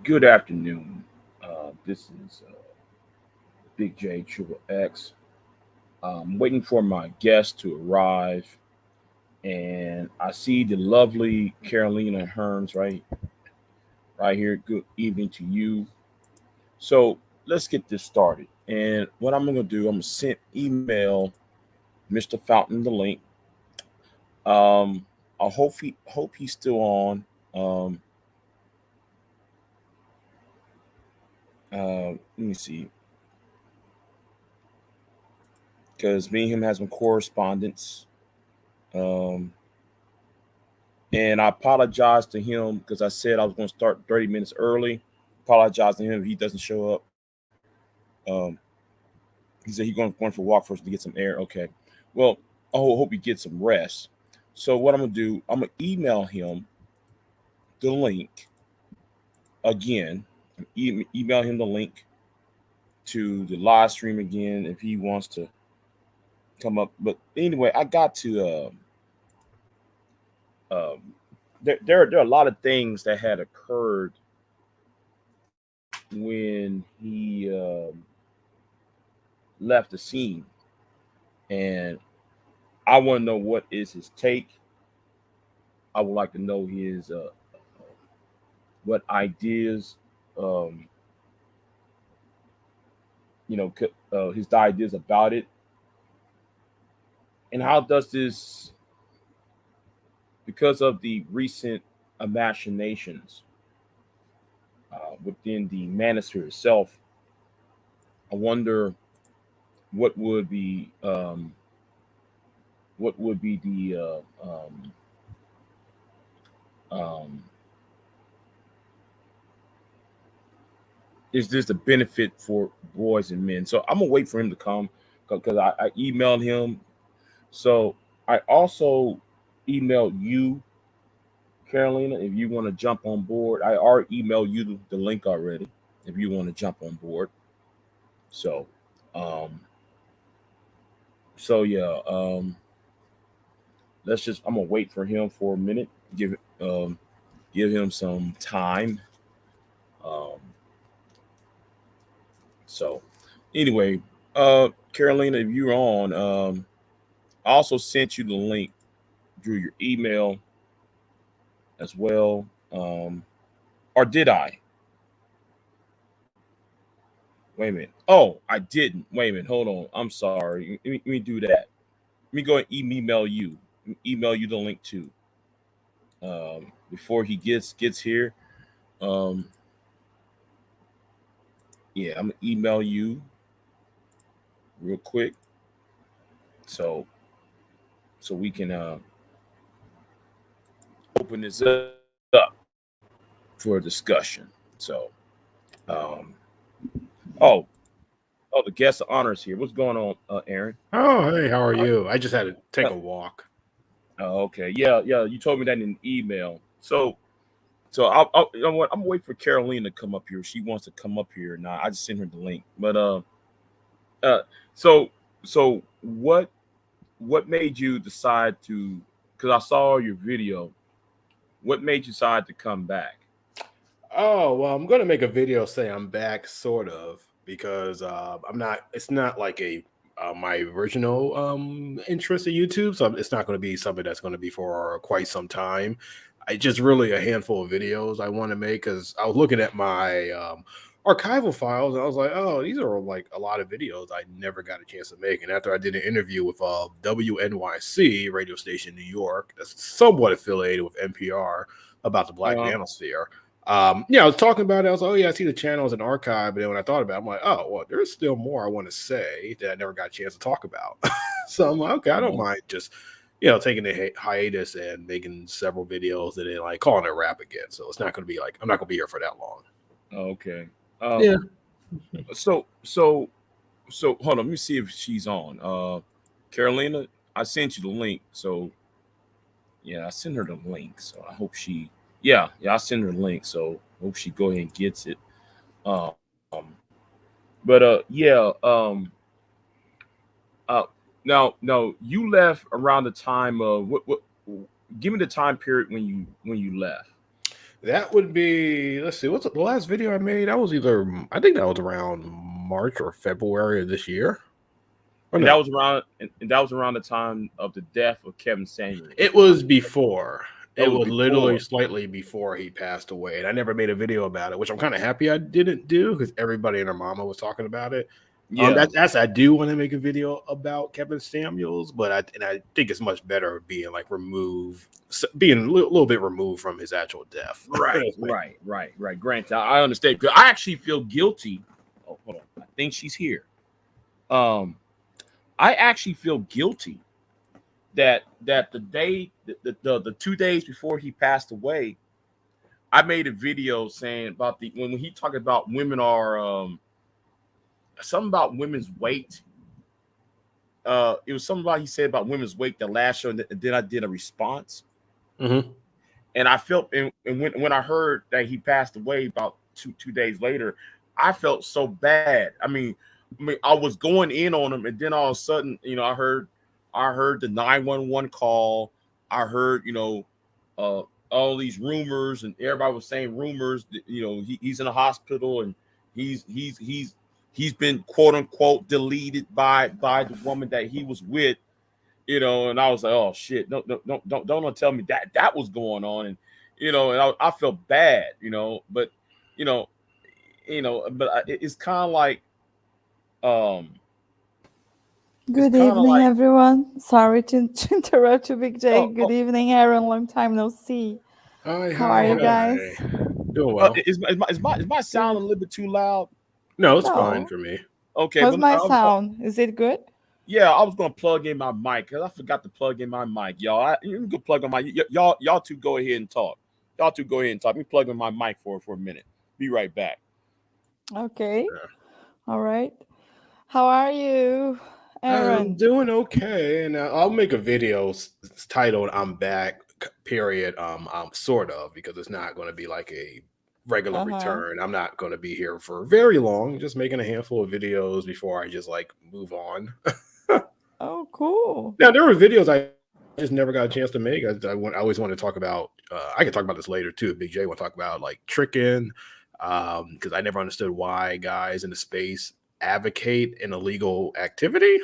Good afternoon. This is BIGJXXX. I'm waiting for my guest to arrive, and I see the lovely Carolina Hermes right here. Good evening to you. So let's get this started. And what I'm gonna do, I'm gonna send email Mr. Fountain the link. Um, I hope he's still on. Um, let me see, because me and him has some correspondence. Um, And I apologize to him because I said I was going to start 30 minutes early. Apologize to him if he doesn't show up. Um, he said he's going for a walk first to get some air. Okay. Well, I hope he gets some rest. So what I'm going to do, I'm going to email him the link again. Email him the link to the live stream again if he wants to come up. But anyway, I got to. There are a lot of things that had occurred when he left the scene, and I want to know what is his take. I would like to know his what ideas, um, his ideas about it, and how does this, because of the recent machinations within the Manosphere itself. I wonder what would be the um, is this a benefit for boys and men? So I'm gonna wait for him to come because I emailed him. So I also emailed you, Carolina, if you want to jump on board. I already emailed you the link already if you want to jump on board. So, um, so yeah, I'm gonna wait for him for a minute. Um, give him some time. Um, so anyway, Carolina, if you're on, I also sent you the link through your email as well. Or did I? Wait a minute. Oh, I didn't. Wait a minute. Hold on. I'm sorry. Let me do that. Let me go and email you. Email you the link too. Before he gets here. Um, yeah, I'm gonna email you real quick, so we can open this up for a discussion. So, um, oh, the guest of honors here. What's going on, Aaron? Oh, hey, how are Uh, you? I just had to uh, take a walk. okay, yeah. You told me that in an email. So I'll you know what? I'm waiting for Caroline to come up here. She wants to come up here now. I just sent her the link. But uh, so what made you decide to? Because I saw your video. What made you decide to come back? Oh, well, I'm gonna make a video say I'm back, sort of, because I'm not. It's not like a my original interest in YouTube, so it's not going to be something that's going to be for quite some time. I just really a handful of videos I want to make because I was looking at my archival files and I was like, oh, these are like a lot of videos I never got a chance to make. And after I did an interview with WNYC radio station in New York, that's somewhat affiliated with NPR about the Black Uh, Manosphere. Yeah, I was talking about it. I was like, oh yeah, I see the channel as an archive, but then when I thought about it, I'm like, oh well, there's still more I want to say that I never got a chance to talk about. So I'm like, okay, I don't uh, mind just taking a hiatus and making several videos and then like calling it a wrap again. So it's not going to be like I'm not going to be here for that long. okay. Uh, Yeah. so so so hold on. Let me see if she's on. Carolina, I sent you the link. So yeah, I sent her the link. So I hope she. Yeah. I sent her the link. So hope she go ahead and gets it. Um, but uh, now you left around the time of what? Give me the time period when you left. That would be, let's see, what's the last video I made? That was either, I think that was around March or February of this year. Or And no, that was around the time of the death of Kevin Samuels. it was before. That It was was literally before. slightly before he passed away. And I never made a video about it, which I'm kind of happy I didn't do because everybody and their mama was talking about it. Yeah. That's I do want to make a video about Kevin Samuels, but I think it's much better being like being a little bit removed from his actual death. Right. Granted, I understand. 'Cause I actually feel guilty. Oh, hold on. I think she's here. I actually feel guilty that the day the 2 days before he passed away, I made a video saying about when he talked about women are something about women's weight. It was something about he said about women's weight the last show, and then I did a response. Mm-hmm. And I felt, and when I heard that he passed away about two days later, I felt so bad. I mean, I was going in on him, and then all of a sudden, I heard the 911 call. I heard, all these rumors, and everybody was saying rumors. That, he's in a hospital, and he's been quote unquote deleted by the woman that he was with. And I was like, oh shit, no, don't tell me that was going on, and and I felt bad, but it's kind of like, it's Good kind of evening, like, everyone. Sorry to interrupt you, Big J. oh, Good evening, Aaron. Long time no see. Hi, How are you hi. guys? Doing well. is my sound a Good. little bit too loud? No, it's fine No. for me. Okay, How's but my sound? Is it good? yeah, I was gonna plug in my mic because I forgot to plug in my mic, y'all. You can plug on my y'all two go ahead and talk. Y'all two go ahead and talk. Let me plug in my mic for a minute. Be right back. Okay. Yeah. All right. How are you, I'm Aaron? doing okay, and I'll make a video titled "I'm Back." Period. Sort of, because it's not going to be like a regular Uh-huh. return. I'm not going to be here for very long. Just making a handful of videos before I just like move on. Oh, cool. Now there were videos I just never got a chance to make. I always want to talk about. I can talk about this later too. Big J will talk about like tricking, because I never understood why guys in the space advocate an illegal activity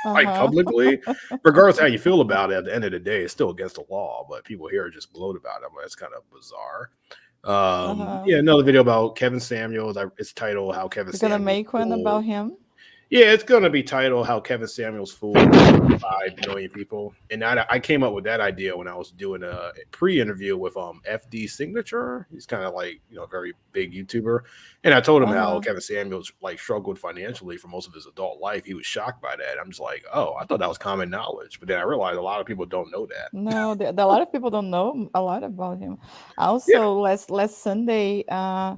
like Uh-huh. publicly, regardless of how you feel about it. At the end of the day, it's still against the law. But people here just gloat about it. That's kind of bizarre. Uh-huh. Yeah, another video about Kevin Samuels. It's titled "How Kevin You're gonna Samuels make one Fooled." about him? Yeah, it's gonna be titled "How Kevin Samuels Fooled 5 million people." And I came up with that idea when I was doing a pre-interview with FD Signature. He's kind of like a very big YouTuber, and I told him how Uh-huh. Kevin Samuels like struggled financially for most of his adult life. He was shocked by that. I'm just like, oh, I thought that was common knowledge, but then I realized a lot of people don't know that. No, a lot of people don't know a lot about him. Yeah. Also, last Sunday, I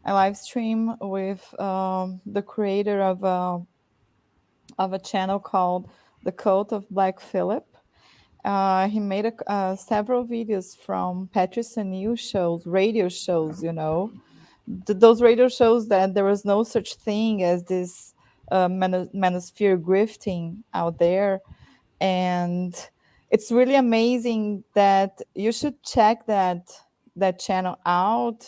live stream with the creator of a channel called The Cult of Black Phillip. He made several videos from Patriarchy news shows, radio shows. Those radio shows that there was no such thing as this manosphere grifting out there. And it's really amazing that you should check that channel out,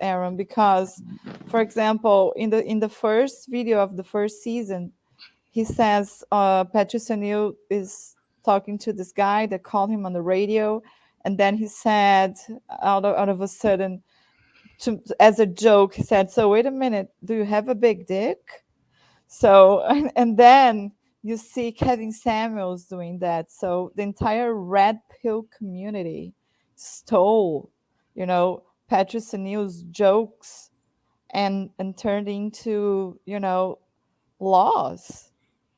Aaron, because, for example, in the first video of the first season, he says Patriarchy is talking to this guy that called him on the radio, and then he said out of a sudden, as a joke, he said, "So wait a minute, do you have a big dick?" So, and then you see Kevin Samuels doing that. So the entire red pill community stole, Patriarchy jokes and turned into, laws,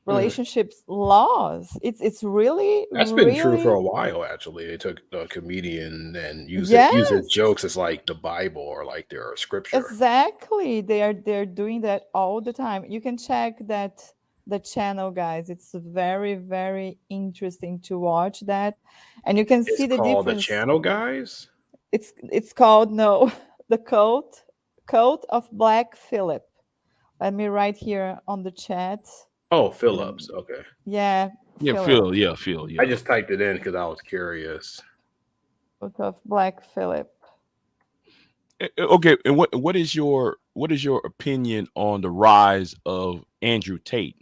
Mhm. relationships laws. It's really, That's been true for really, a while, actually. They took a comedian and use their yes. jokes as like the Bible or like their scripture. Exactly. They're doing that all the time. You can check the channel, guys. It's very, very interesting to watch that. And you can It's see the called the difference. Channel Guys. It's called, no, the cult of Black Phillip. Let me write here on the chat. Oh, Let- Phillips. Okay. Yeah, Yeah, Phillip. Phil, I yeah. just typed it in because I was curious. Cult of Black Phillip. Okay, and what is your opinion on the rise of Andrew Tate?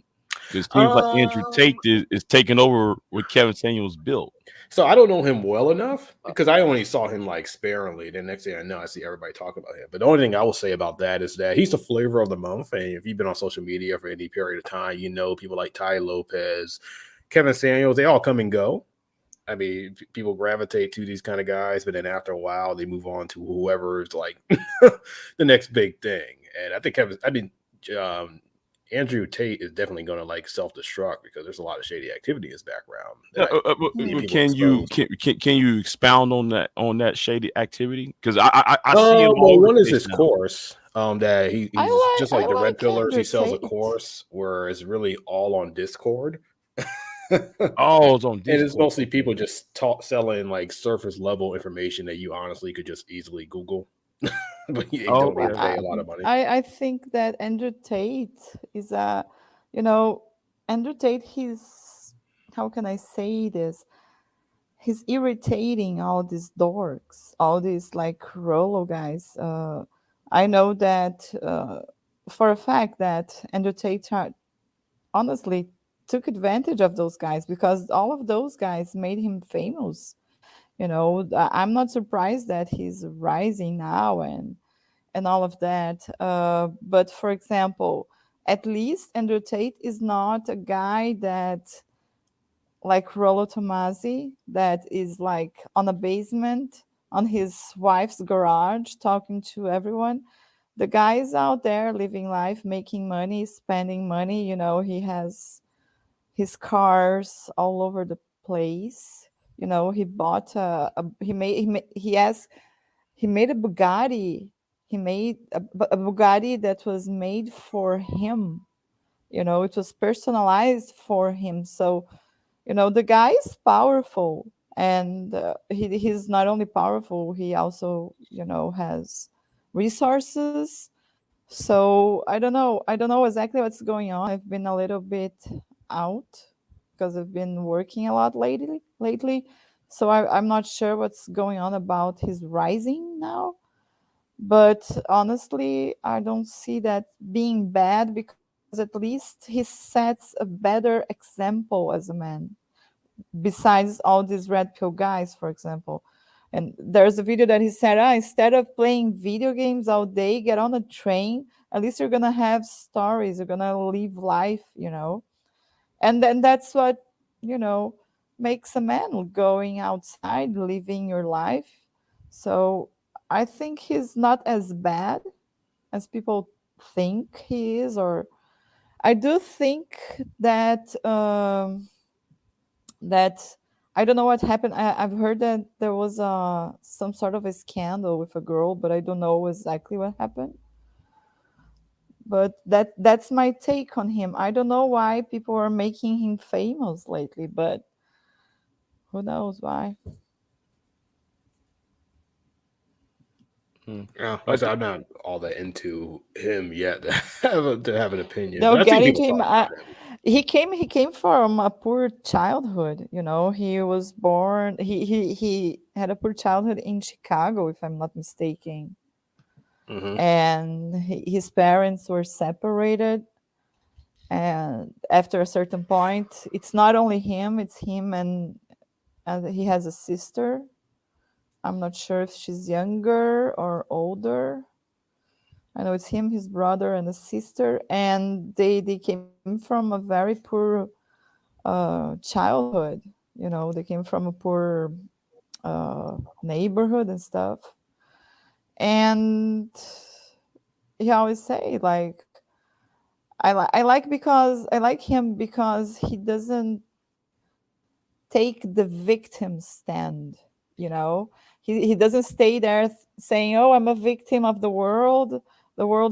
Because it seems like Andrew Um, Tate is taking over what Kevin Samuels built. so I don't know him well enough because I only saw him like sparingly. The next thing I know, I see everybody talk about him. But the only thing I will say about that is that he's the flavor of the month. And if you've been on social media for any period of time, you know people like Ty Lopez, Kevin Samuels, they all come and go. I mean, people gravitate to these kind of guys, but then after a while, they move on to whoever's like the next big thing. And I think um, Andrew Tate is definitely going to like self destruct because there's a lot of shady activity in his background that I need people Can you exposed. can you expound on that shady activity? Because I see him all Well, over the one is place his now. course. That he's just I like the red like pillars. He Andrew sells a Tate. course where it's really all on Discord. Oh, it's on And it's Discord. mostly Okay. people just selling like surface level information that you honestly could just easily Google, but you Oh, don't Well, need to okay. pay a lot of money. I think that Andrew Tate is a, you know, Andrew Tate. He's, how can I say this? He's irritating all these dorks, all these like Rolo guys. I know that for a fact that Andrew Tate honestly took advantage of those guys because all of those guys made him famous. I'm not surprised that he's rising now and all of that. But for example, at least Andrew Tate is not a guy that like Rollo Tomasi that is like on a basement on his wife's garage talking to everyone. The guy is out there living life, making money, spending money. He has his cars all over the place. He bought he made a Bugatti. He made a Bugatti that was made for him. It was personalized for him. So the guy is powerful, and he's not only powerful, he also has resources. So I don't know exactly what's going on. I've been a little bit out because I've been working a lot lately. So I'm not sure what's going on about his rising now. But honestly, I don't see that being bad because at least he sets a better example as a man, besides all these red pill guys, for example. And there's a video that he said, instead of playing video games all day, get on a train. At least you're gonna have stories. You're gonna live life. And then that's what you know makes a man going outside, living your life. So I think he's not as bad as people think he is. Or I do think that I don't know what happened. I've heard that there was some sort of a scandal with a girl, but I don't know exactly what happened. But that's my take on him. I don't know why people are making him famous lately, but who knows why? Hmm. Yeah, like I I said, think. I'm not all that into him yet to have an opinion, They'll but I've get seen into people him. talk about him. He came from a poor childhood. He was born. He had a poor childhood in Chicago, if I'm not mistaken. Hmm. And his parents were separated, and after a certain point, it's not only him, it's him, and he has a sister. I'm not sure if she's younger or older. I know it's him, his brother, and a sister, and they came from a very poor childhood. They came from a poor neighborhood and stuff. And he always say like, I like him because he doesn't take the victim stand. He doesn't stay there saying, "Oh, I'm a victim of the world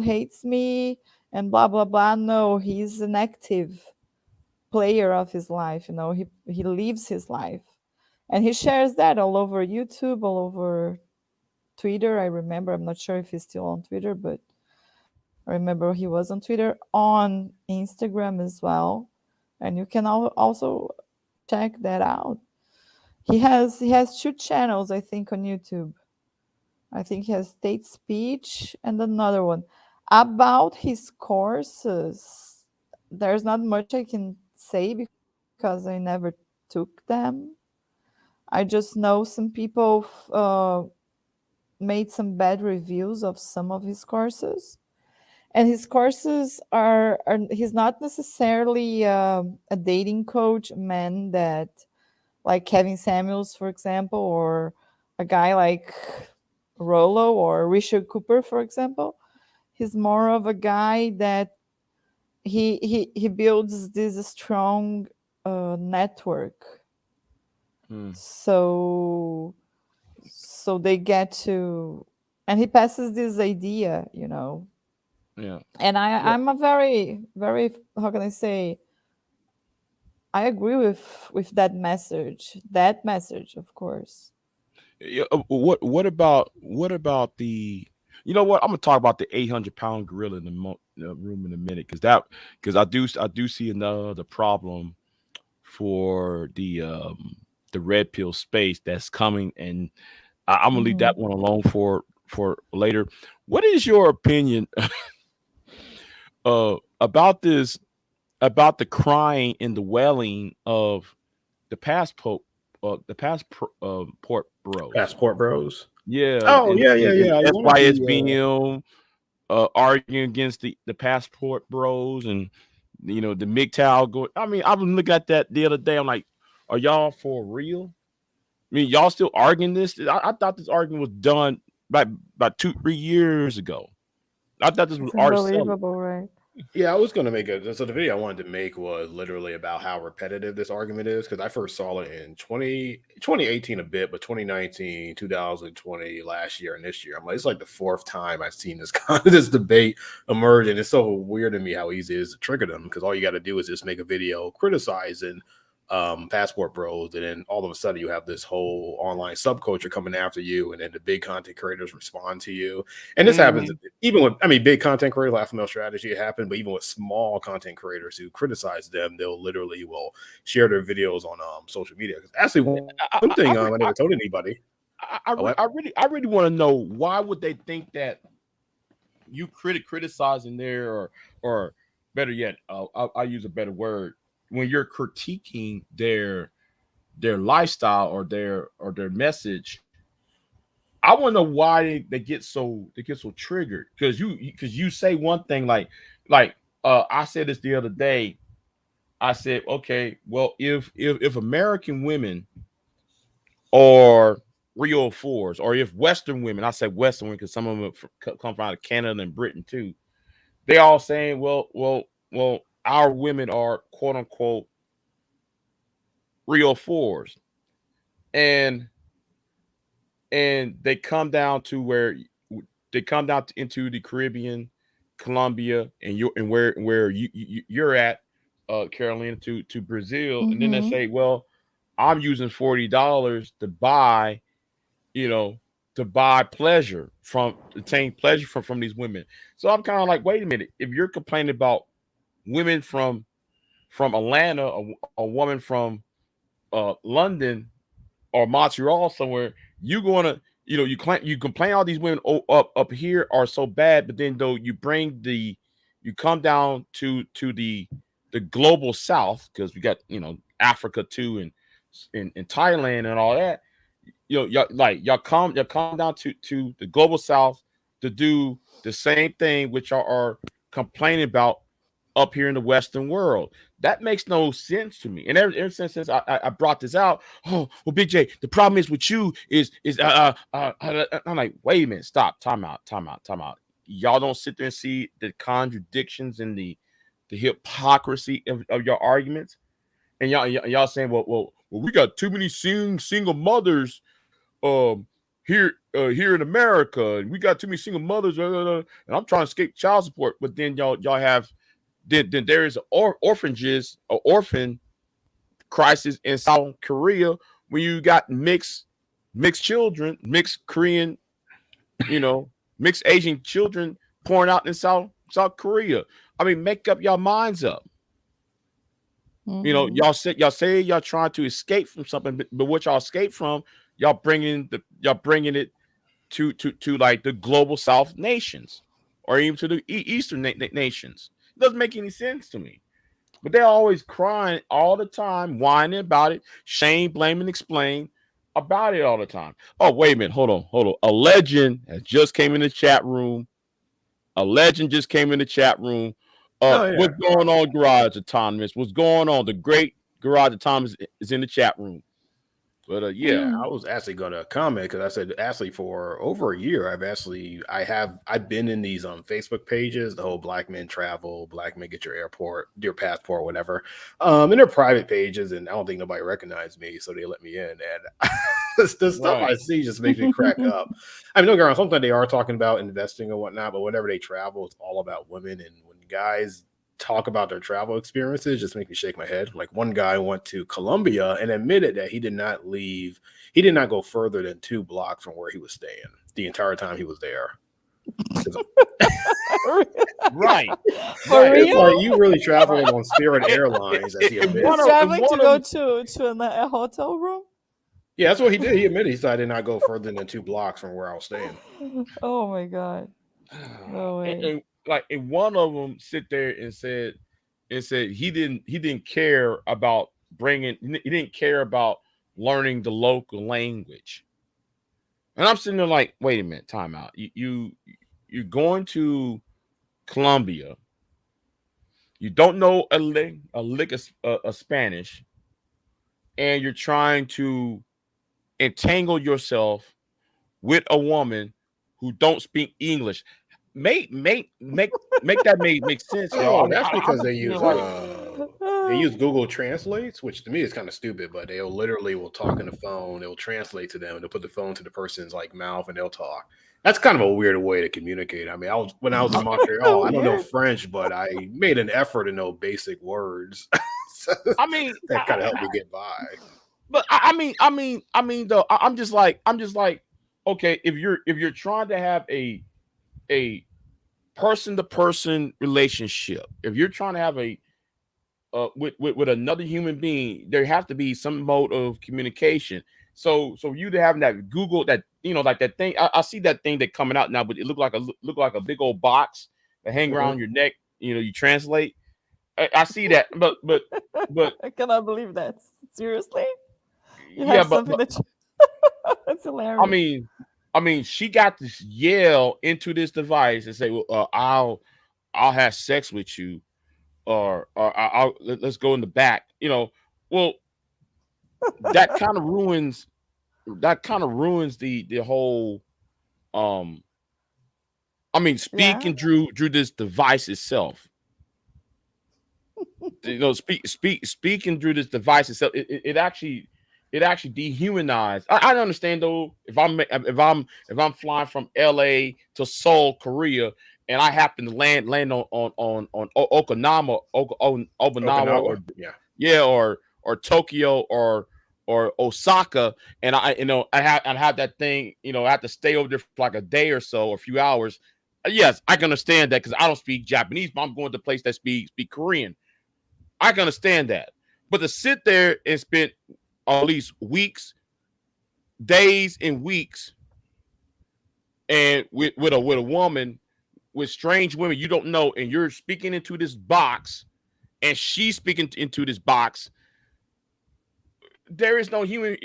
hates me," and blah blah blah. No, he's an active player of his life. He lives his life, and he shares that all over YouTube, all over Twitter. I remember, I'm not sure if he's still on Twitter, but I remember he was on Twitter, on Instagram as well. And you can also check that out. He has two channels, I think, on YouTube. I think he has Tate speech and another one. About his courses, there's not much I can say because I never took them. I just know some people made some bad reviews of some of his courses. And his courses are he's not necessarily a dating coach man that like Kevin Samuels, for example, or a guy like Rollo or Richard Cooper, for example. He's more of a guy that he builds this strong network. Mm, So they get to, and he passes this idea, yeah. and Yeah. I'm a very, how can I say, I agree with that message, of course. Yeah, what about the, you know what, I'm gonna talk about the 800-pound gorilla in the room in a minute, because I do see another problem for the red pill space that's coming, and I'm gonna leave Hmm. that one alone for later. What is your opinion about this, about the crying and the wailing of the passport bros? Passport Bros. Yeah, Oh and yeah, yeah, and yeah. One of the SYSBM arguing against the passport bros, and the MGTOW going. I mean, I was looking at that the other day. I'm like, are y'all for real? I mean, y'all still arguing this? I thought this argument was done by 2-3 years ago. I thought this was It's already settled. unbelievable, right? Yeah, I was going to make a. So the video I wanted to make was literally about how repetitive this argument is because I first saw it in 2018 a bit, but 2019, 2020, last year, and this year. I'm like, it's like the fourth time I've seen this this debate emerge, and it's so weird to me how easy it is to trigger them because all you got to do is just make a video criticizing passport bros, and then all of a sudden you have this whole online subculture coming after you, and then the big content creators respond to you. And this happens Mhm. even with, I mean, big content creators like FML strategy, it happened, but even with small content creators who criticize them, they'll literally will share their videos on social media. Actually, I, one I, I, thing re- I never told anybody. Oh, what? I really want to know, why would they think that you criticizing there, or better yet, I use a better word, when you're critiquing their lifestyle, or their message. I want to know why they get so triggered, because you say one thing, like I said this the other day. I said, okay, well, if American women are real fours, or if Western women, I say Western women because some of them come from out of Canada and Britain too, they all saying, well, our women are quote unquote real fours, and they come down to where they come down into the Caribbean, Colombia, and where you're at, Carolina, to Brazil, and then they Mm-hmm. say, well, I'm using $40 you know, to buy pleasure from obtain pleasure from these women. So I'm kind of like, wait a minute, if you're complaining about women from Atlanta, a woman from London or Montreal somewhere, you gonna you complain all these women up here are so bad, but then though you come down to the global south, because we got Africa too, and Thailand and all that. Y'all come down to the global south to do the same thing which y'all are complaining about up here in the Western world. That makes no sense to me. And ever since I brought this out, oh well, Big J, the problem is with you I'm like, wait a minute, stop, time out. Y'all don't sit there and see the contradictions and the hypocrisy of your arguments, and y'all saying, well, we got too many single mothers here in America, and we got too many single mothers, and I'm trying to escape child support, but then y'all have then there is orphanages or orphan crisis in South Korea when you got mixed children, mixed Korean, you know, mixed Asian children pouring out in South Korea. I mean, make up your minds up. Mm-hmm. Y'all say y'all trying to escape from something, but what y'all escape from, y'all bringing it to like the global South nations or even to the Eastern nations. It doesn't make any sense to me. But they're always crying all the time, whining about it, shame, blame, and explain about it all the time. Oh, wait a minute. Hold on. A legend has just came in the chat room. A legend just came in the chat room. Oh yeah. What's going on, Garage Autonomous? What's going on? The great Garage Autonomous is in the chat room. But yeah, I was actually going to comment because I said actually for over a year I've been in these Facebook pages, the whole Black Men Travel, Black Men Get your passport, whatever. And they're private pages, and I don't think nobody recognized me, so they let me in. And the stuff I see just makes me crack up. I mean, don't get me wrong, sometimes they are talking about investing or whatnot, but whenever they travel, it's all about women, and when guys talk about their travel experiences just make me shake my head. Like one guy went to Colombia and admitted that he did not go further than 2 blocks from where he was staying the entire time he was there. right. It's like you really traveled on Spirit Airlines. He's traveling to go to a hotel room. Yeah, that's what he did. He admitted he said I did not go further than 2 blocks from where I was staying. Oh my god! No way. And one of them sit there and said he didn't care about learning the local language. And I'm sitting there like, wait a minute, time out. You're going to Colombia. You don't know a lick of Spanish, and you're trying to entangle yourself with a woman who don't speak English. Make that make sense, y'all. Oh, that's because they use Google Translates, which to me is kind of stupid. But they'll literally talk on the phone. They'll translate to them. They'll put the phone to the person's like mouth, and they'll talk. That's kind of a weird way to communicate. I mean, when I was in Montreal, I don't know French, but I made an effort to know basic words. So I mean, that kind of helped me get by. But I mean, though, I'm just like, okay, if you're trying to have a person-to-person relationship, if you're trying to have with another human being, there has to be some mode of communication. So you to having that Google, that like that thing, I see that thing that coming out now, but it look like a big old box that hang around your neck. You translate. I see that, but I cannot believe that. Seriously, that's hilarious. I mean, she got to yell into this device and say, "Well, I'll have sex with you, or let's go in the back." Well, that kind of ruins the whole. Speaking through this device itself. Speaking through this device itself, it actually dehumanized. I understand though, if I'm flying from LA to Seoul, Korea, and I happen to land on Okinawa, or Tokyo or Osaka, and I have that thing, I have to stay over there for like a day or so, or a few hours. Yes, I can understand that because I don't speak Japanese, but I'm going to a place that speak Korean. I can understand that. But to sit there and spend at least weeks, days and weeks, and with a woman, with strange women you don't know, and you're speaking into this box, and she's speaking into this box, there is no human,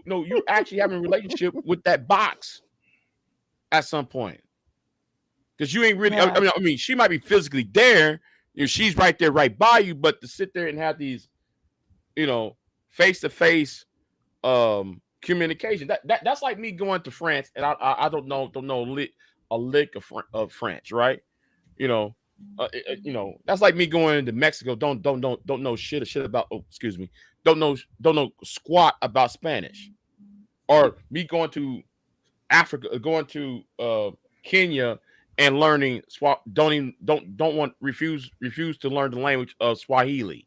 no, you're actually having a relationship with that box at some point. Because you ain't really, I mean, she might be physically there, she's right there, right by you, but to sit there and have these, face-to-face communication, that's like me going to France and I don't know a lick of French, right? That's like me going to Mexico, don't know shit about, don't know squat about Spanish, or me going to Africa, going to Kenya and learning refuse to learn the language of Swahili.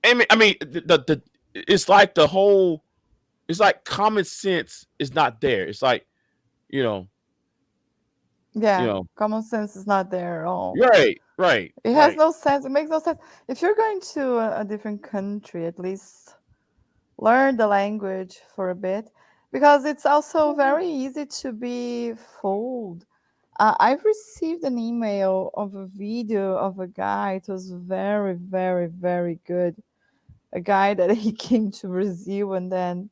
I mean, it's like it's like common sense is not there. It's like, common sense is not there at all. Right. It has no sense. It makes no sense. If you're going to a different country, at least learn the language for a bit. because it's also very easy to be fooled. I've received an email of a video of a guy. It was very, very, very good. A guy that he came to Brazil, and then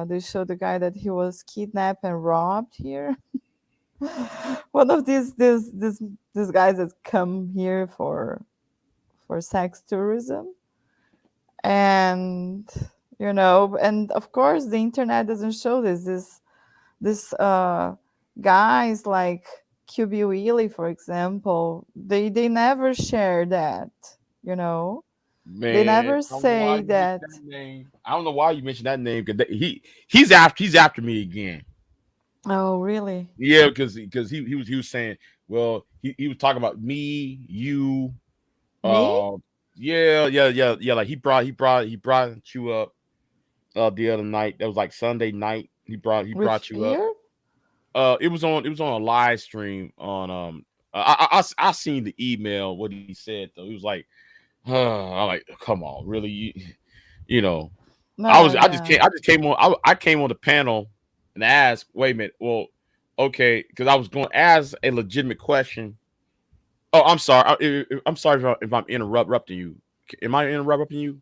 they showed the guy that he was kidnapped and robbed here. One of these guys that come here for sex tourism, and and of course the internet doesn't show this guys like QB Willie, for example, they never share that, you know they Man, never I don't know why say you mentioned that. that name. I don't know why you mentioned that name because he's after me again. Oh, really? Yeah, because he was saying, well, he was talking about me, you, Me? yeah. Like he brought you up the other night. That was like Sunday night. With He brought you up. fear? It was on a live stream on I seen the email what he said though. He was like, I'm like, come on, really? You know, No, I yeah. just came on. I came on the panel and asked, wait a minute, well, okay, because I was going to ask a legitimate question. Oh, I'm sorry. I'm sorry if I'm interrupting you. Am I interrupting you?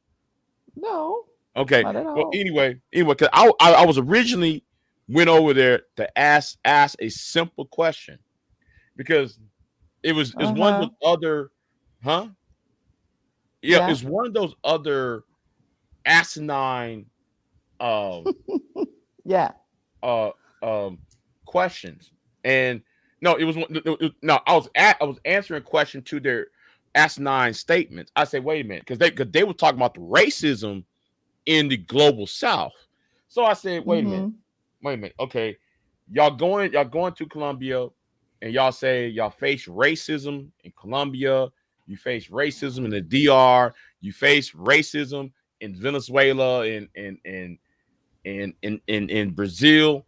No, Okay. not at Well, all. anyway, because I was originally went over there to ask a simple question because it was one of Uh-huh. those other, huh? Yeah, Yeah. it's one of those other asinine uh Yeah. uh um questions. And no, no, I was answering a question to their asinine statements. I said, wait a minute, because they were talking about the racism in the global south. So I said, Mm-hmm. wait a minute, okay. Y'all going to Colombia and y'all say y'all face racism in Colombia, you face racism in the DR, you face racism in Venezuela and in Brazil.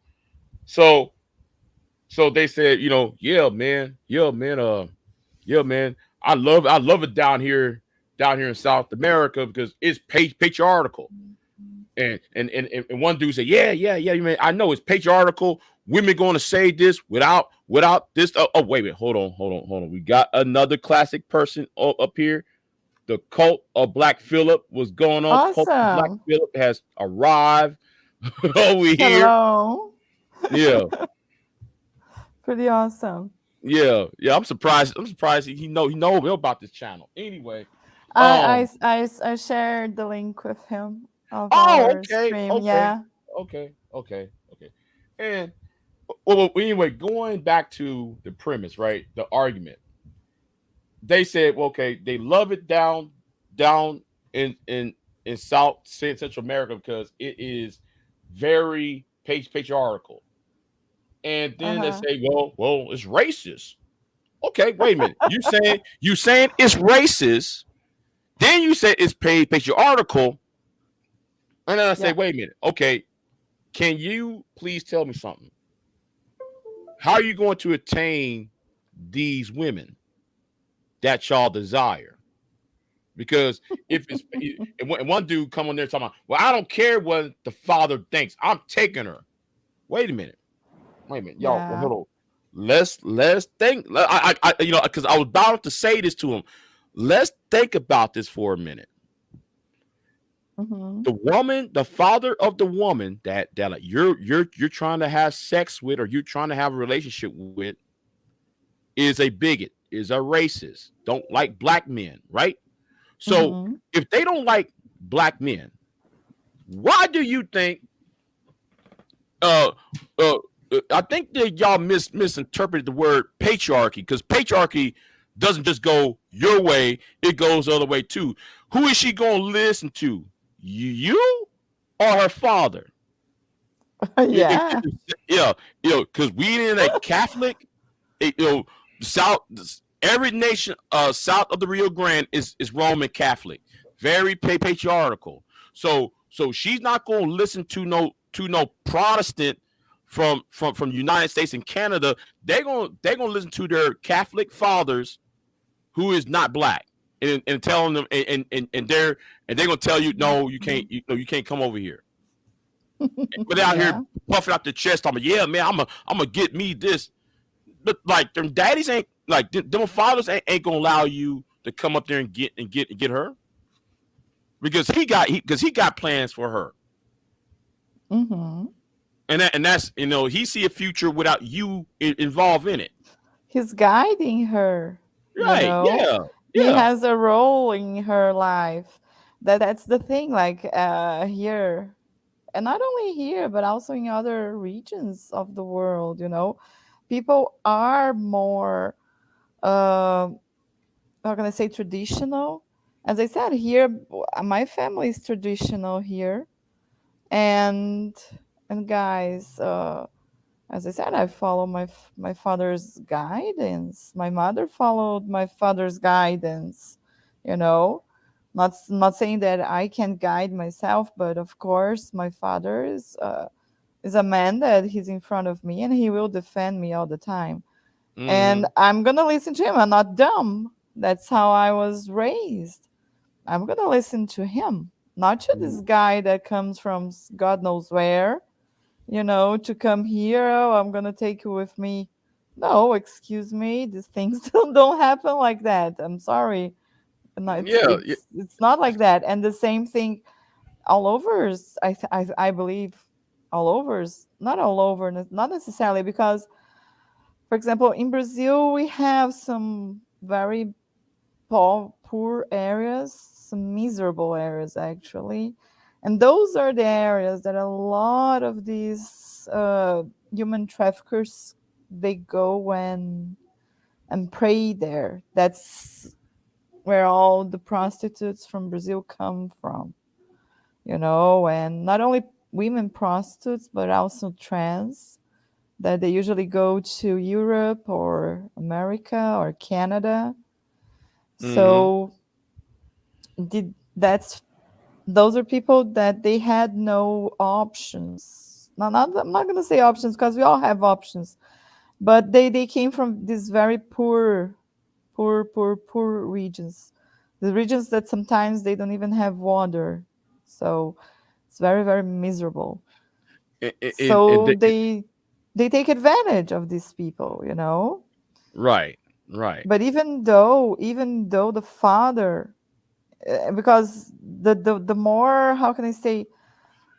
So they said, yeah, man, I love it down here in South America because it's patriarchal. And one dude said, yeah, man, I know it's patriarchal. Women going to say this without this. Oh, wait, hold on. We got another classic person up here. The cult of Black Phillip was going on. Cult of Black Awesome. Phillip has arrived over here. Hello. Yeah, Pretty awesome. yeah. I'm surprised he know about this channel. Anyway, I, um. I, I, I shared the link with him of Oh, our okay, stream. okay, Yeah. okay. And well, anyway, going back to the premise, right? The argument. They said, well, okay, they love it down in South Central America because it is very patriarchal. And then they Uh-huh. say, well, it's racist. Okay, wait a minute. You saying it's racist? Then you say it's patriarchal, and then I say, Yeah. wait a minute. Okay, can you please tell me something? How are you going to attain these women that y'all desire? Because if it's and one dude come on there talking about, well, I don't care what the father thinks. I'm taking her. Wait a minute. Y'all. Yeah. Hold on. Let's think. Because I was about to say this to him. Let's think about this for a minute. Mm-hmm. The woman, the father of the woman that like you're trying to have sex with or you're trying to have a relationship with is a bigot, is a racist, don't like black men, right? So Mm-hmm. if they don't like black men, why do you think uh uh I think that y'all misinterpreted the word patriarchy because patriarchy doesn't just go your way, it goes the other way too. Who is she gonna listen to? You or her father? Yeah. Yeah, because we in a Catholic, South, every nation south of the Rio Grande is Roman Catholic, very patriarchal. So she's not going to listen to no Protestant from the United States and Canada. They're gonna listen to their Catholic fathers who is not black and telling them and they're gonna tell you no, you can't come over here. But out Yeah. here puffing out the chest, talking, yeah, man, I'm gonna get me this. But like them daddies ain't like them fathers ain't gonna allow you to come up there and get her because he got plans for her, Mm-hmm. and that's he see a future without you involved in it. He's guiding her, you Right? know. Yeah. He Yeah. has a role in her life. That's the thing, like here, and not only here, but also in other regions of the world, people are more how can I say, traditional. As I said, here my family is traditional here, and guys, as I said, I follow my father's guidance. My mother followed my father's guidance. You know, not saying that I can guide myself, but of course, my father is a man that he's in front of me, and he will defend me all the time. And Mm-hmm. I'm gonna listen to him. I'm not dumb. That's how I was raised. I'm gonna listen to him, not to this guy that comes from God knows where, to come here. Oh, I'm gonna take you with me. No, excuse me. These things don't happen like that. I'm sorry. No, it's Yeah. it's it's not like that. And the same thing all over. I believe all over. Not all over. Not necessarily because, for example, in Brazil we have some very poor areas, some miserable areas actually, and those are the areas that a lot of these human traffickers they go and prey there. That's where all the prostitutes from Brazil come from, and not only women prostitutes but also trans that they usually go to Europe or America or Canada. Mm-hmm. So that's those are people that they had no options. I'm not going to say options because we all have options, but they came from these very poor regions, the regions that sometimes they don't even have water. So it's very, very miserable. And So they take advantage of these people. right. Right. But even though the father, because the more, how can I say,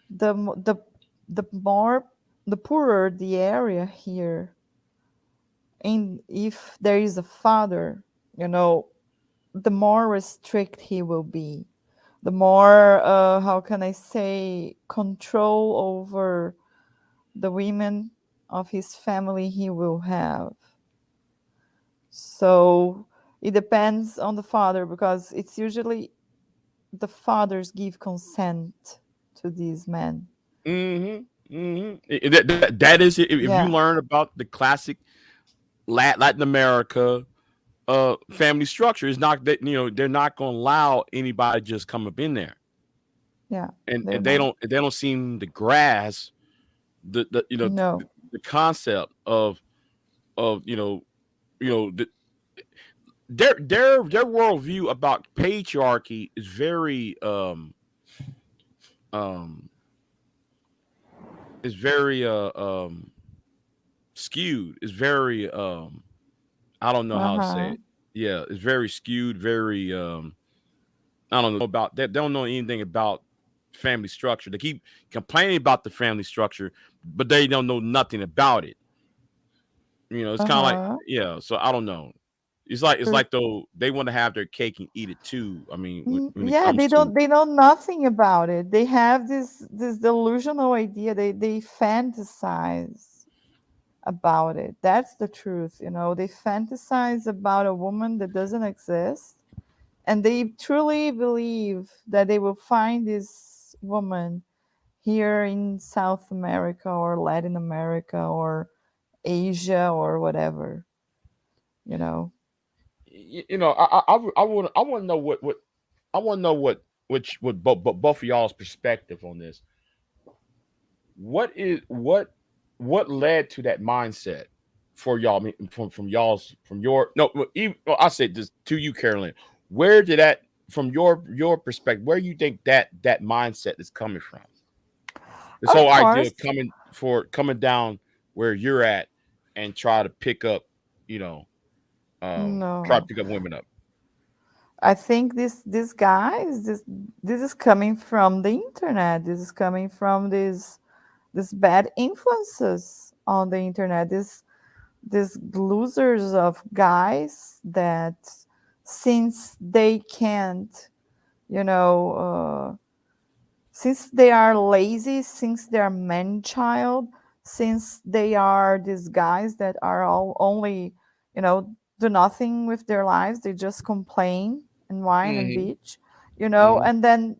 the more, the poorer the area here, and if there is a father, the more restrict he will be, the more, how can I say, control over the women of his family he will have. So it depends on the father, because it's usually the fathers give consent to these men. Mm-hmm. Mm-hmm. That is it. If you Yeah, learn about the classic Latin America family structure, it's not that they're not going to allow anybody to just come up in there, yeah, they're and not. they don't seem to grasp No. the concept of the, their worldview about patriarchy is very um is very skewed. Is very I don't know how to say Uh-huh. it. Yeah, it's very skewed, very I don't know about that. They don't know anything about family structure. They keep complaining about the family structure, but they don't know nothing about it. It's kind of like, Uh-huh. yeah. So I don't know. It's True. like though they want to have their cake and eat it too. I mean, when it Yeah, comes they to don't they know nothing about it. They have this delusional idea. They fantasize about it. That's the truth. They fantasize about a woman that doesn't exist, and they truly believe that they will find this woman here in South America or Latin America or Asia or whatever, you know. I want to know what I want to know what both of y'all's perspective on this. What is what led to that mindset for y'all? I mean, from y'all's from your no, even, well, I said this to you, Carolyn. Where did from your perspective? Where you think that mindset is coming from? This Of whole idea course, of coming down where you're at and try to pick up, you know, try to no. pick up women up. I think this guys this is coming from the internet. This is coming from this bad influences on the internet. These losers of guys that since they can't, you know, since they are lazy, since they are man child, since they are these guys that are all only, do nothing with their lives, they just complain and whine and Hmm. bitch, Hmm. and then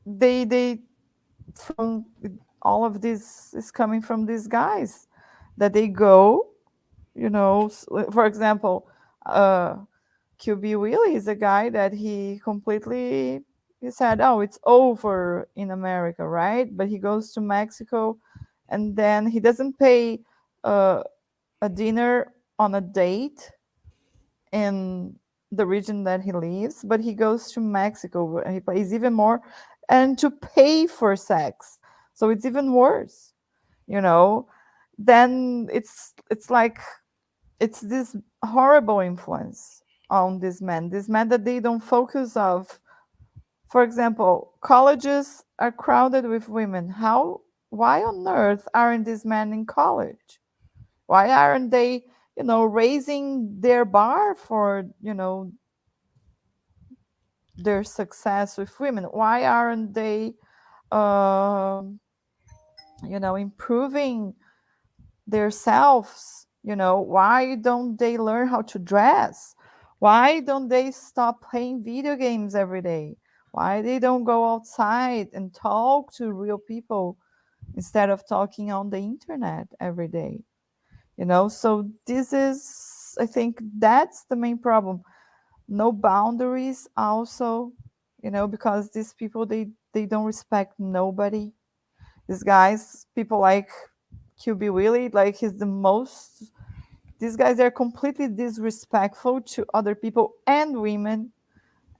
they from all of this is coming from these guys that they go, for example, uh QB Willie is a guy that he said, "Oh, it's over in America, right?" But he goes to Mexico, and then he doesn't pay uh, a dinner on a date in the region that he lives, but he goes to Mexico and he pays even more, and to pay for sex. So it's even worse, you know. Then it's like it's this horrible influence on these men that they don't focus of. For example, colleges are crowded with women. Why on earth aren't these men in college? Why aren't they, raising their bar for, their success with women? Why aren't they, um, improving themselves? Why don't they learn how to dress? Why don't they stop playing video games every day? Why they don't go outside and talk to real people instead of talking on the internet every day? So this is, I think that's the main problem. No boundaries also, because these people, they don't respect nobody. These guys, people like QB Willie, like he's the most. These guys are completely disrespectful to other people and women.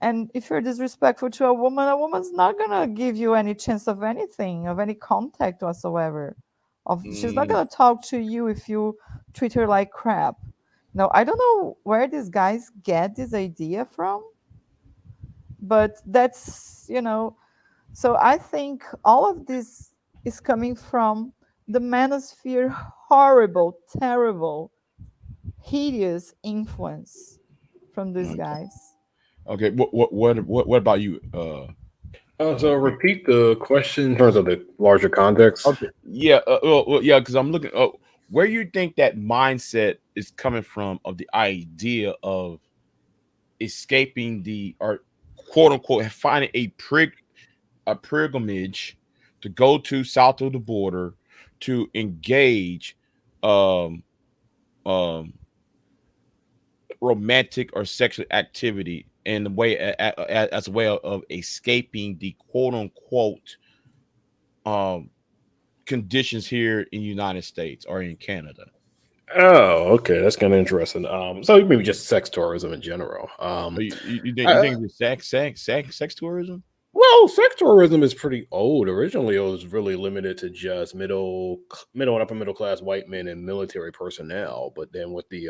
And if you're disrespectful to a woman's not gonna give you any chance of anything, of any contact whatsoever. She's not Hmm. gonna talk to you if you treat her like crap. I don't know where these guys get this idea from, but that's, so I think all of this is coming from the manosphere horrible, terrible, hideous influence from these Okay. guys. Okay. What about you? So Uh, repeat the question in terms of the larger context. okay. Yeah. Yeah. Because I'm looking. Where you think that mindset is coming from of the idea of escaping the or quote unquote finding a pilgrimage to go to south of the border to engage um um romantic or sexual activity in the way as a way of escaping the quote unquote um conditions here in the United States or in Canada. Oh, okay, that's kind of interesting. So maybe just sex tourism in general. You think it's sex tourism? Well, sex tourism is pretty old. Originally, it was really limited to just middle and upper middle class white men and military personnel. But then with the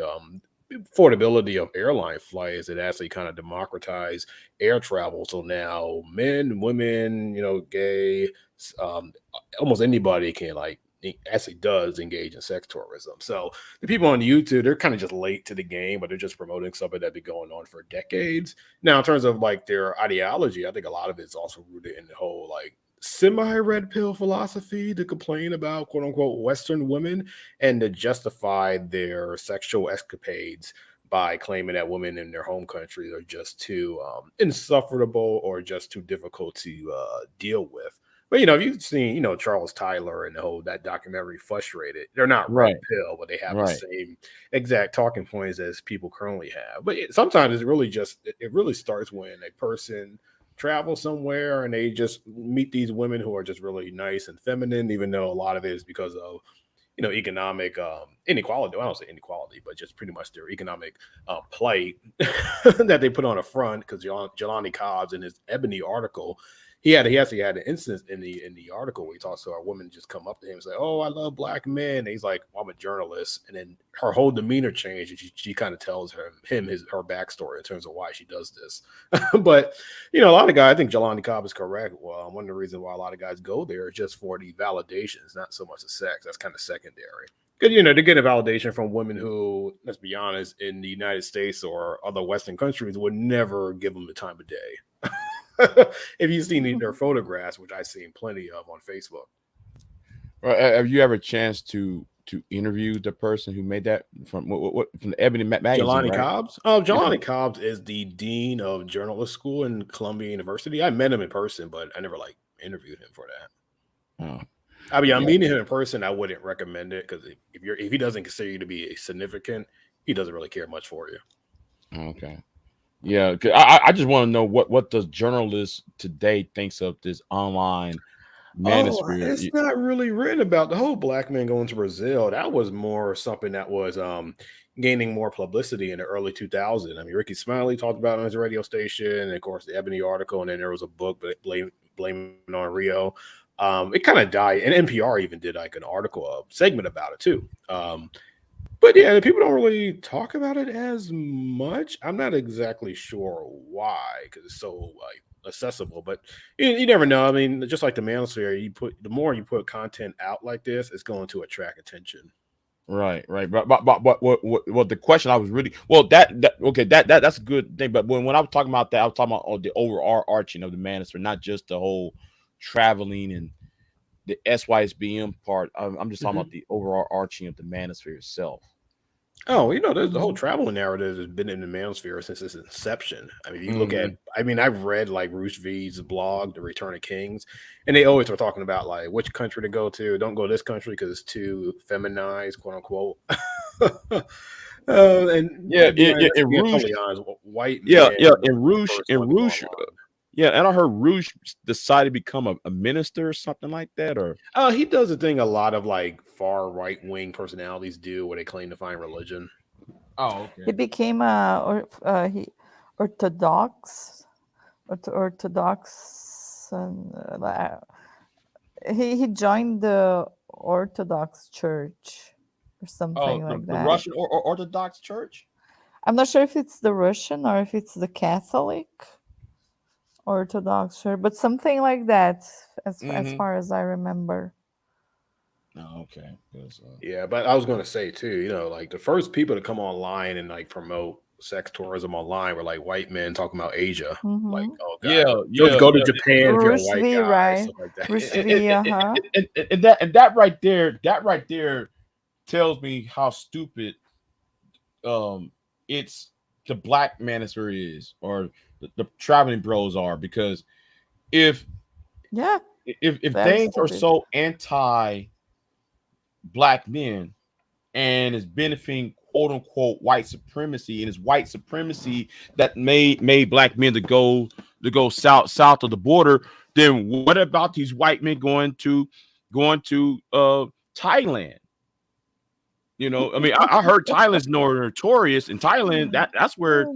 affordability of airline flights, it actually kind of democratized air travel. So now men, women, gay, almost anybody can actually does engage in sex tourism. So the people on YouTube, they're kind of just late to the game, but they're just promoting something that's been going on for decades. Now, in terms of like their ideology, I think a lot of it's also rooted in the whole like semi red pill philosophy to complain about quote unquote Western women and to justify their sexual escapades by claiming that women in their home countries are just too insufferable or just too difficult to deal with. But if you've seen, Charles Tyler and the whole that documentary Frustrated, they're not red Right, pill, but they have the right. same exact talking points as people currently have. But sometimes it's really just it really starts when a person travels somewhere and they just meet these women who are just really nice and feminine, even though a lot of it is because of economic inequality. Well, I don't say inequality, but just pretty much their economic plight that they put on a front. Because Jelani Cobbs in his Ebony article he actually had an instance in the article where he talks to a woman just come up to him and say, "Oh, I love black men." And he's like, well, "I'm a journalist," and then her whole demeanor changed, and she kind of tells her backstory in terms of why she does this. But a lot of guys, I think Jelani Cobb is correct. Well, one of the reasons why a lot of guys go there is just for the validations, not so much the sex. That's kind of secondary. Because they're getting validation from women who, let's be honest, in the United States or other Western countries would never give them the time of day. If you've seen their photographs, which I've seen plenty of on Facebook. Have you ever a chance to interview the person who made that from the Ebony magazine? Jelani right? Cobbs? Oh, Jelani Cobbs is the dean of journalist school in Columbia University. I met him in person, but I never interviewed him for that. Oh. I mean, I'm meeting him in person. I wouldn't recommend it because if he doesn't consider you to be significant, he doesn't really care much for you. Okay. Yeah, cause I just want to know what the journalist today thinks of this online manosphere. It's not really written about the whole black man going to Brazil. That was more something that was gaining more publicity in the early 2000s. I mean, Ricky Smiley talked about it on his radio station, and of course the Ebony article, and then there was a book blaming on Rio. It kind of died, and NPR even did an article, a segment about it too. But yeah, people don't really talk about it as much. I'm not exactly sure why, because it's so accessible. But you never know. I mean, just like the Manosphere, the more you put content out like this, it's going to attract attention. Right. But what the question I was really that's a good thing. But when I was talking about that, I was talking about the overarching of the Manosphere, not just the whole traveling and the SYSBM part. I'm just talking about the overall arching of the Manosphere itself. Oh, there's the whole travel narrative has been in the Manosphere since its inception. I mean, if you look at, I've read Roosh V's blog, The Return of Kings, and they always are talking about which country to go to. Don't go to this country because it's too feminized, quote unquote. And Roosh, white men. And Roosh. Yeah, and I heard Roosh decided to become a minister or something like that, or he does a thing a lot of far right wing personalities do, where they claim to find religion. Oh, okay. He became Orthodox, and he joined the Orthodox Church or something like that. The Russian Orthodox Church. I'm not sure if it's the Russian or if it's the Catholic Orthodox Church, but something like that, as far as I remember. Oh, okay. Yeah, but I was going to say too, the first people to come online and promote sex tourism online were white men talking about Asia. Oh god, go to Japan if you're a white guy, right? Stuff like that. Roosh V, and that right there tells me how stupid it's the black manosphere is, or the traveling bros are, because if things are so anti black men and is benefiting quote unquote white supremacy, and it's white supremacy that made black men to go south of the border, then what about these white men going to Thailand? I mean, I heard Thailand's notorious. In Thailand, that's where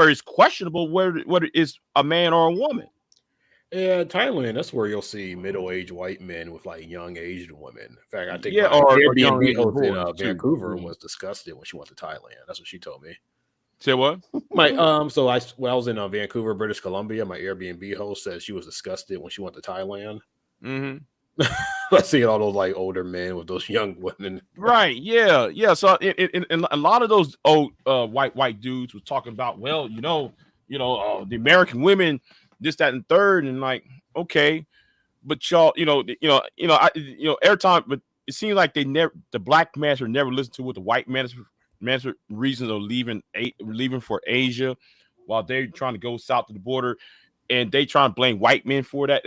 it's questionable whether it is a man or a woman. Yeah, Thailand, that's where you'll see middle-aged white men with young Asian women. In fact, I think or Airbnb host in Vancouver was disgusted when she went to Thailand. That's what she told me. Say what? When I was in Vancouver, British Columbia, my Airbnb host said she was disgusted when she went to Thailand. I see all those like older men with those young women. Right. Yeah. Yeah. So and a lot of those old white dudes was talking about, well, the American women, this, that, and third, and like, okay, but y'all, every time, but it seems like the black master never listened to what the white master reasons of leaving for Asia, while they're trying to go south to the border, and they trying to blame white men for that.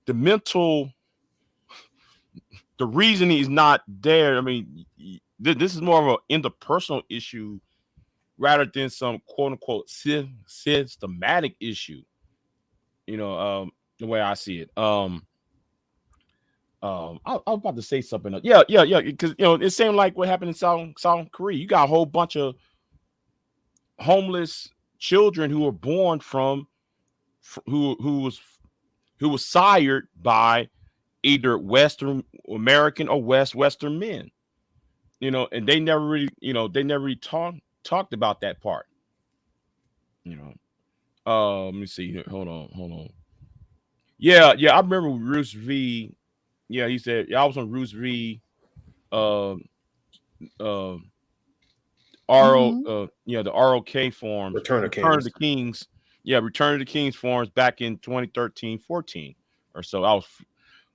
The mental, the reasoning is not there. I mean, this is more of an interpersonal issue rather than some quote unquote systematic issue. The way I see it. I was about to say something else. Yeah. Because it seemed like what happened in South Korea. You got a whole bunch of homeless children who were born from who was sired by either Western American or Western men, and they never really, talked about that part, Let me see here. Hold on. Yeah, I remember Bruce V. Yeah, he said, yeah, I was on Bruce V. Uh, uh, RO, Mm-hmm. the ROK forums, Return of Return of Kings. the Kings. Yeah, Return of the Kings forums back in 2013, 14 or so. I was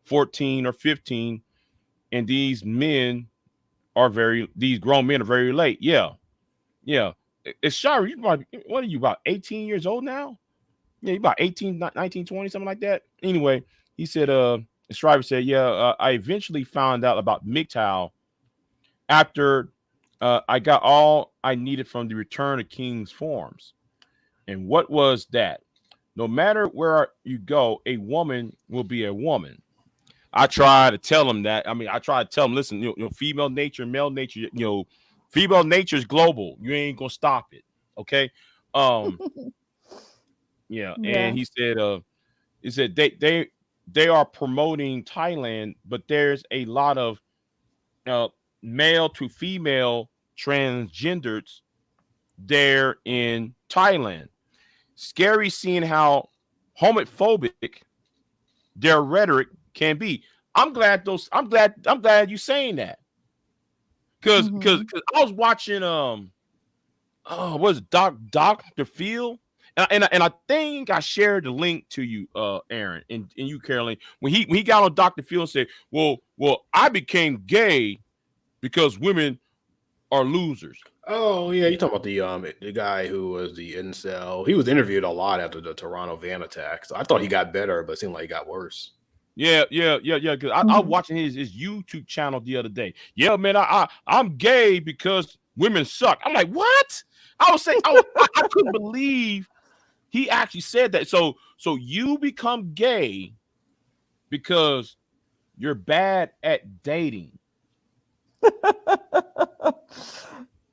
14 or 15, and these grown men are very late. Yeah. It's Shari, what are you, about 18 years old now? Yeah, you about 18, 19, 20, something like that. Anyway, he said, Striver said, yeah, I eventually found out about MGTOW after I got all I needed from the Return of Kings forums. And what was that? No matter where you go, a woman will be a woman. I try to tell him that. I mean, I try to tell him, listen, female nature, male nature, female nature is global. You ain't gonna stop it. Okay. Um, yeah. Yeah. And he said they are promoting Thailand, but there's a lot of male to female transgenders there in Thailand. Scary seeing how homophobic their rhetoric can be. I'm glad you saying that. Cause Mm-hmm. I was watching was Dr. Phil? And I think I shared the link to you, Aaron, and you, Caroline, when he got on Dr. Phil and said, well, I became gay because women are losers. Oh yeah, you talking about the guy who was the incel? He was interviewed a lot after the Toronto van attack. So I thought he got better, but it seemed like he got worse. Yeah. Because I was Mm-hmm. watching his YouTube channel the other day. Yeah, man, I'm gay because women suck. I'm like, what? I was saying, I couldn't believe he actually said that. So you become gay because you're bad at dating.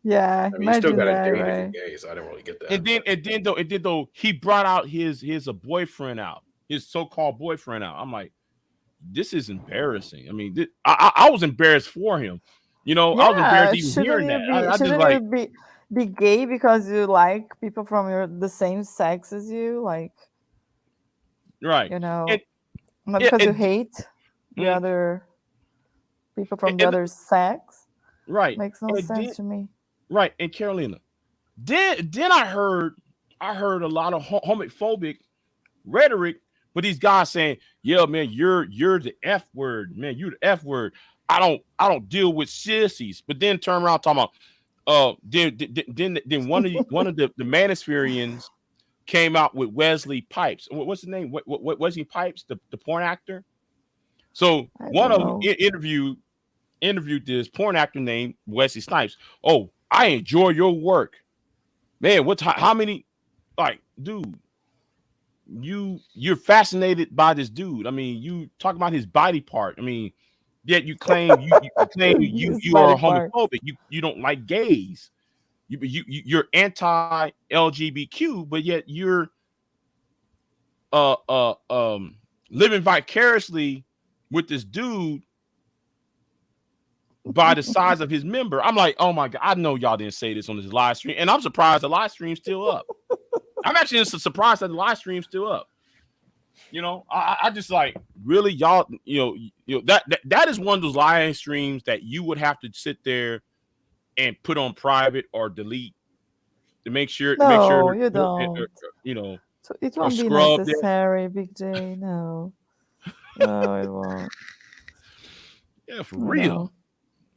Yeah, I mean, you still imagine got to that, date if you're right? gay, so I didn't really get that. And then though he brought out his boyfriend out, his so-called boyfriend out. I'm like, this is embarrassing. I mean, I was embarrassed for him. I was embarrassed Yeah, even hearing that. I just shouldn't like, you be gay because you like people from the same sex as you? Like, right. And not because you and, hate the and, other people from the and other sex. right. Makes no And then sense to me. right. And Carolina. Then I heard a lot of homophobic rhetoric, but these guys saying, "Yeah, man, you're the F word, man. You the F word. I don't deal with sissies." But then turn around talking about, then one of the Manosphereans came out with Wesley Pipes. What's his name? What Wesley Pipes, the porn actor? So I one don't of them know. interviewed this porn actor named Wesley Snipes. Oh, I enjoy your work, man. How many, like, dude? You're fascinated by this dude. I mean, you talk about his body part. I mean, yet you claim His you body are parts. homophobic. You don't like gays. You're anti LGBTQ, but yet you're uh uh um living vicariously with this dude by the size of his member. I'm like, oh my god, I know y'all didn't say this on this live stream, and I'm surprised the live stream's still up. I'm actually just surprised that the live stream's still up. I just like, really, y'all, that is one of those live streams that you would have to sit there and put on private or delete to make sure No, you don't. you know So it or won't be scrub there. necessary, Big J. No, no, it won't. Yeah, for You real. know.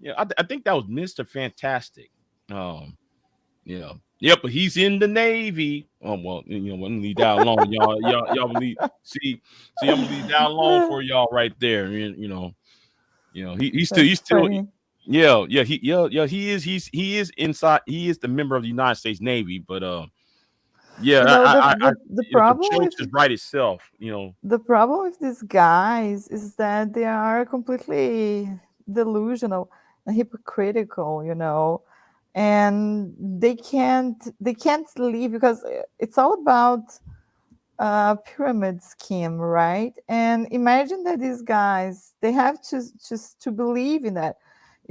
Yeah, I think that was Mr. Fantastic. Yeah. Yep, but he's in the Navy. Oh well, I'm gonna leave that alone, y'all. Y'all believe? See, I'm gonna leave that alone for y'all right there. He's That's still, funny. he is inside. He is the member of the United States Navy, but yeah, You know the the problem joke with is right itself. the problem with these guys is that they are completely delusional and hypocritical, and they can't leave because it's all about pyramid scheme, right? And imagine that these guys, they have to just to believe in that.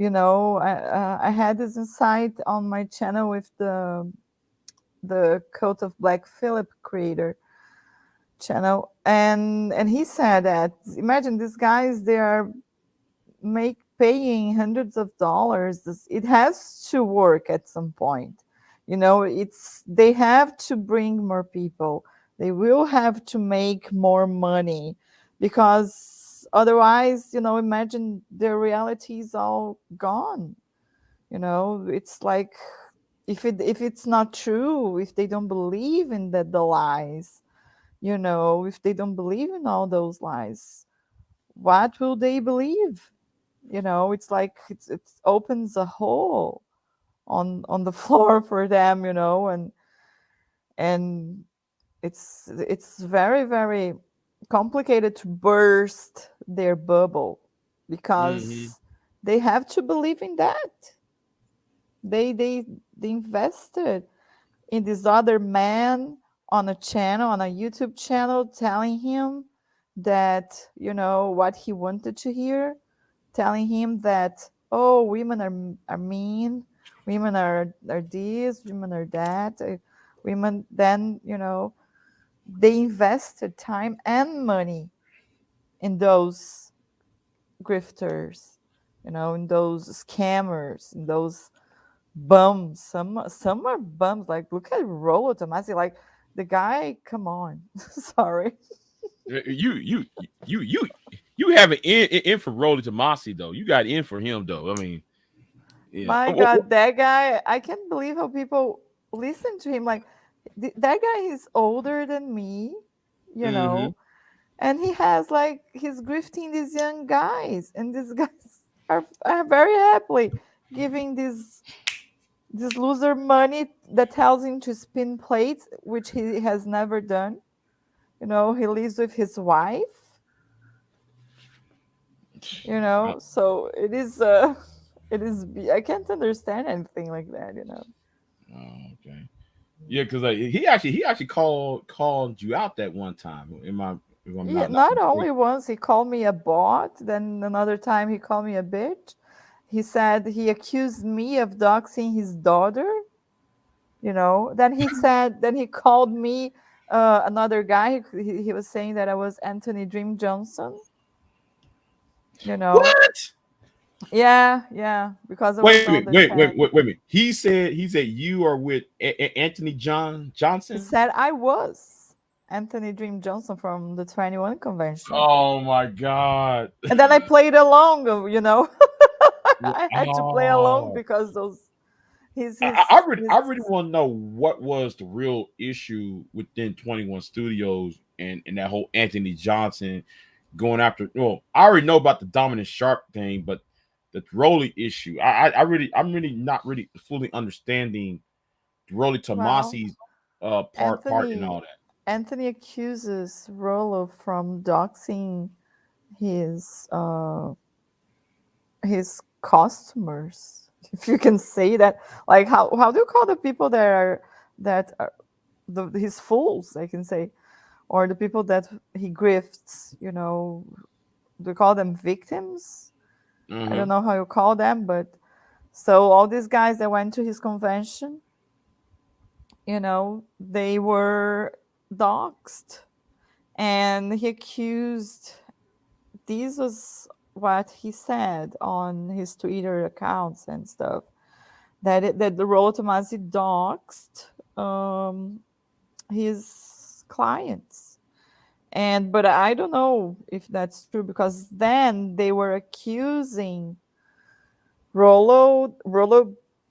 I had this insight on my channel with the Cult of Black Phillip creator channel, and he said that imagine these guys, they are make paying hundreds of dollars. It has to work at some point. It's they have to bring more people. They will have to make more money, because otherwise, imagine their reality is all gone. It's like, if it's not true, if they don't believe in the lies, if they don't believe in all those lies, what will they believe? It's like it opens a hole on the floor for them, and it's very, very complicated to burst their bubble, Mm-hmm. because they have to believe in that. They invested in this other man on a channel, on a YouTube channel, telling him that, what he wanted to hear, telling him that, oh, women are mean, women are this, women are that, women. Then, they invested time and money in those grifters, in those scammers, in those bums. Some are bums. Like, look at Rolo Tomasi. Like, the guy, come on. Sorry. You you have an in for Rolly Tomasi though. You got in for him though. I mean, yeah. My God, that guy, I can't believe how people listen to him. Like, that guy is older than me, you Mm-hmm. know, and he has, like, he's grifting these young guys, and these guys are very happily giving this loser money that tells him to spin plates, which he has never done. He lives with his wife, so it is I can't understand anything like that. Oh, okay. Yeah, because he actually called you out that one time. If I'm Yeah, not not mistaken. only once he called me a bot, then another time he called me a bitch. He said he accused me of doxing his daughter. Then he called me another guy. He was saying that I was Anthony Dream Johnson. You know, What? yeah, because I was Wait, on wait, the wait, chat. wait, wait, wait a minute. He said you are with Anthony He Johnson. said I was Anthony Dream Johnson from the 21 convention. Oh my God. And then I played along. I had to play along Oh. because those his I, I really, his I really want to know what was the real issue within 21 Studios and that whole Anthony Johnson going after. Well, I already know about the Dominant Sharp thing, but the Rolly issue, I'm really not really fully understanding Rolly well, Tomasi's part and Anthony all that. Anthony accuses Rolo from doxing his uh his customers, if you can say that. Like, how do you call the people that are his fools, I can say, or the people that he grifts? Do you call them victims? I don't Mm-hmm. know how you call them, but so all these guys that went to his convention, they were doxed, and he accused. This was what he said on his Twitter accounts and stuff, that the Rollo Tomasi doxed his clients. But I don't know if that's true, because then they were accusing Rollo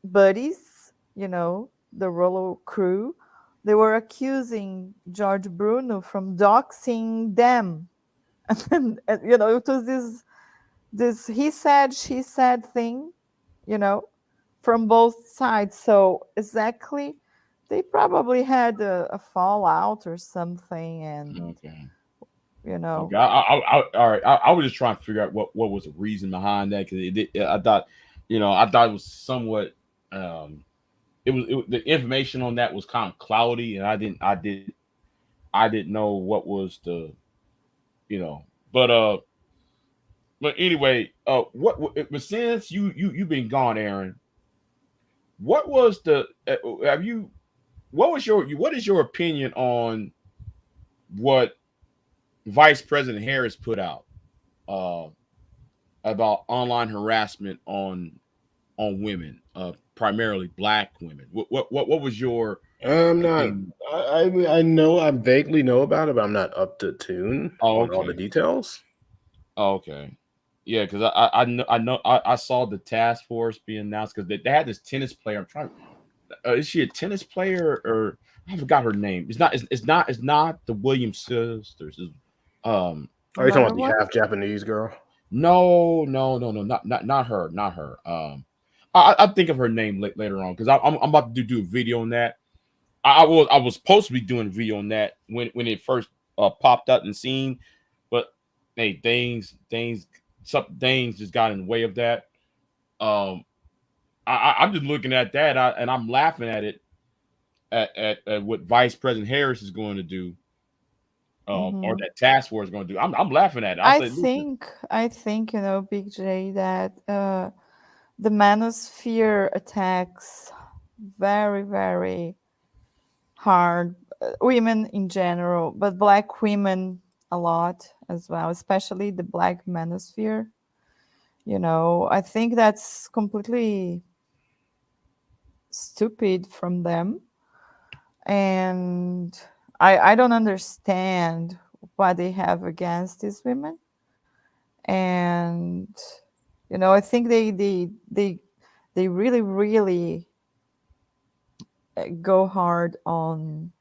buddies, the Rollo crew. They were accusing George Bruno from doxing them. And it was this he said, she said thing, you know, from both sides. So exactly, they probably had a fallout or something, and Okay. you Okay. know, All right. I was just trying to figure out what was the reason behind that because I thought, I thought it was somewhat. Um, the information on that was kind of cloudy, and I I didn't know what was the, you know, but anyway, but since you've been gone, Aaron, what was the have you what is your opinion on what Vice President Harris put out uh, about online harassment on women, primarily black women? What was your I'm not. opinion? I know I vaguely know about it, but I'm not up to tune Oh, on all the okay. details. Oh, okay. Yeah, because I saw the task force being announced because they had this tennis player. I'm trying. Is she a tennis player or I forgot her name? It's not the Williams sisters. Um, Are you talking Another about the one? half Japanese girl? no, not her, not her. I think of her name later on because I'm about to do a video on that. I was supposed to be doing a video on that when it first popped up and seen, but hey, some things just got in the way of that. Um, I'm just looking at that and I'm laughing at it at what Vice President Harris is going to do, or Hmm. that task force is going to do. I'm laughing at it. I say, listen, I think, Big J, that the Manosphere attacks very, very hard women in general, but black women a lot as well, especially the black Manosphere. I think that's completely stupid from them, and I don't understand what they have against these women. And I think they really, really go hard on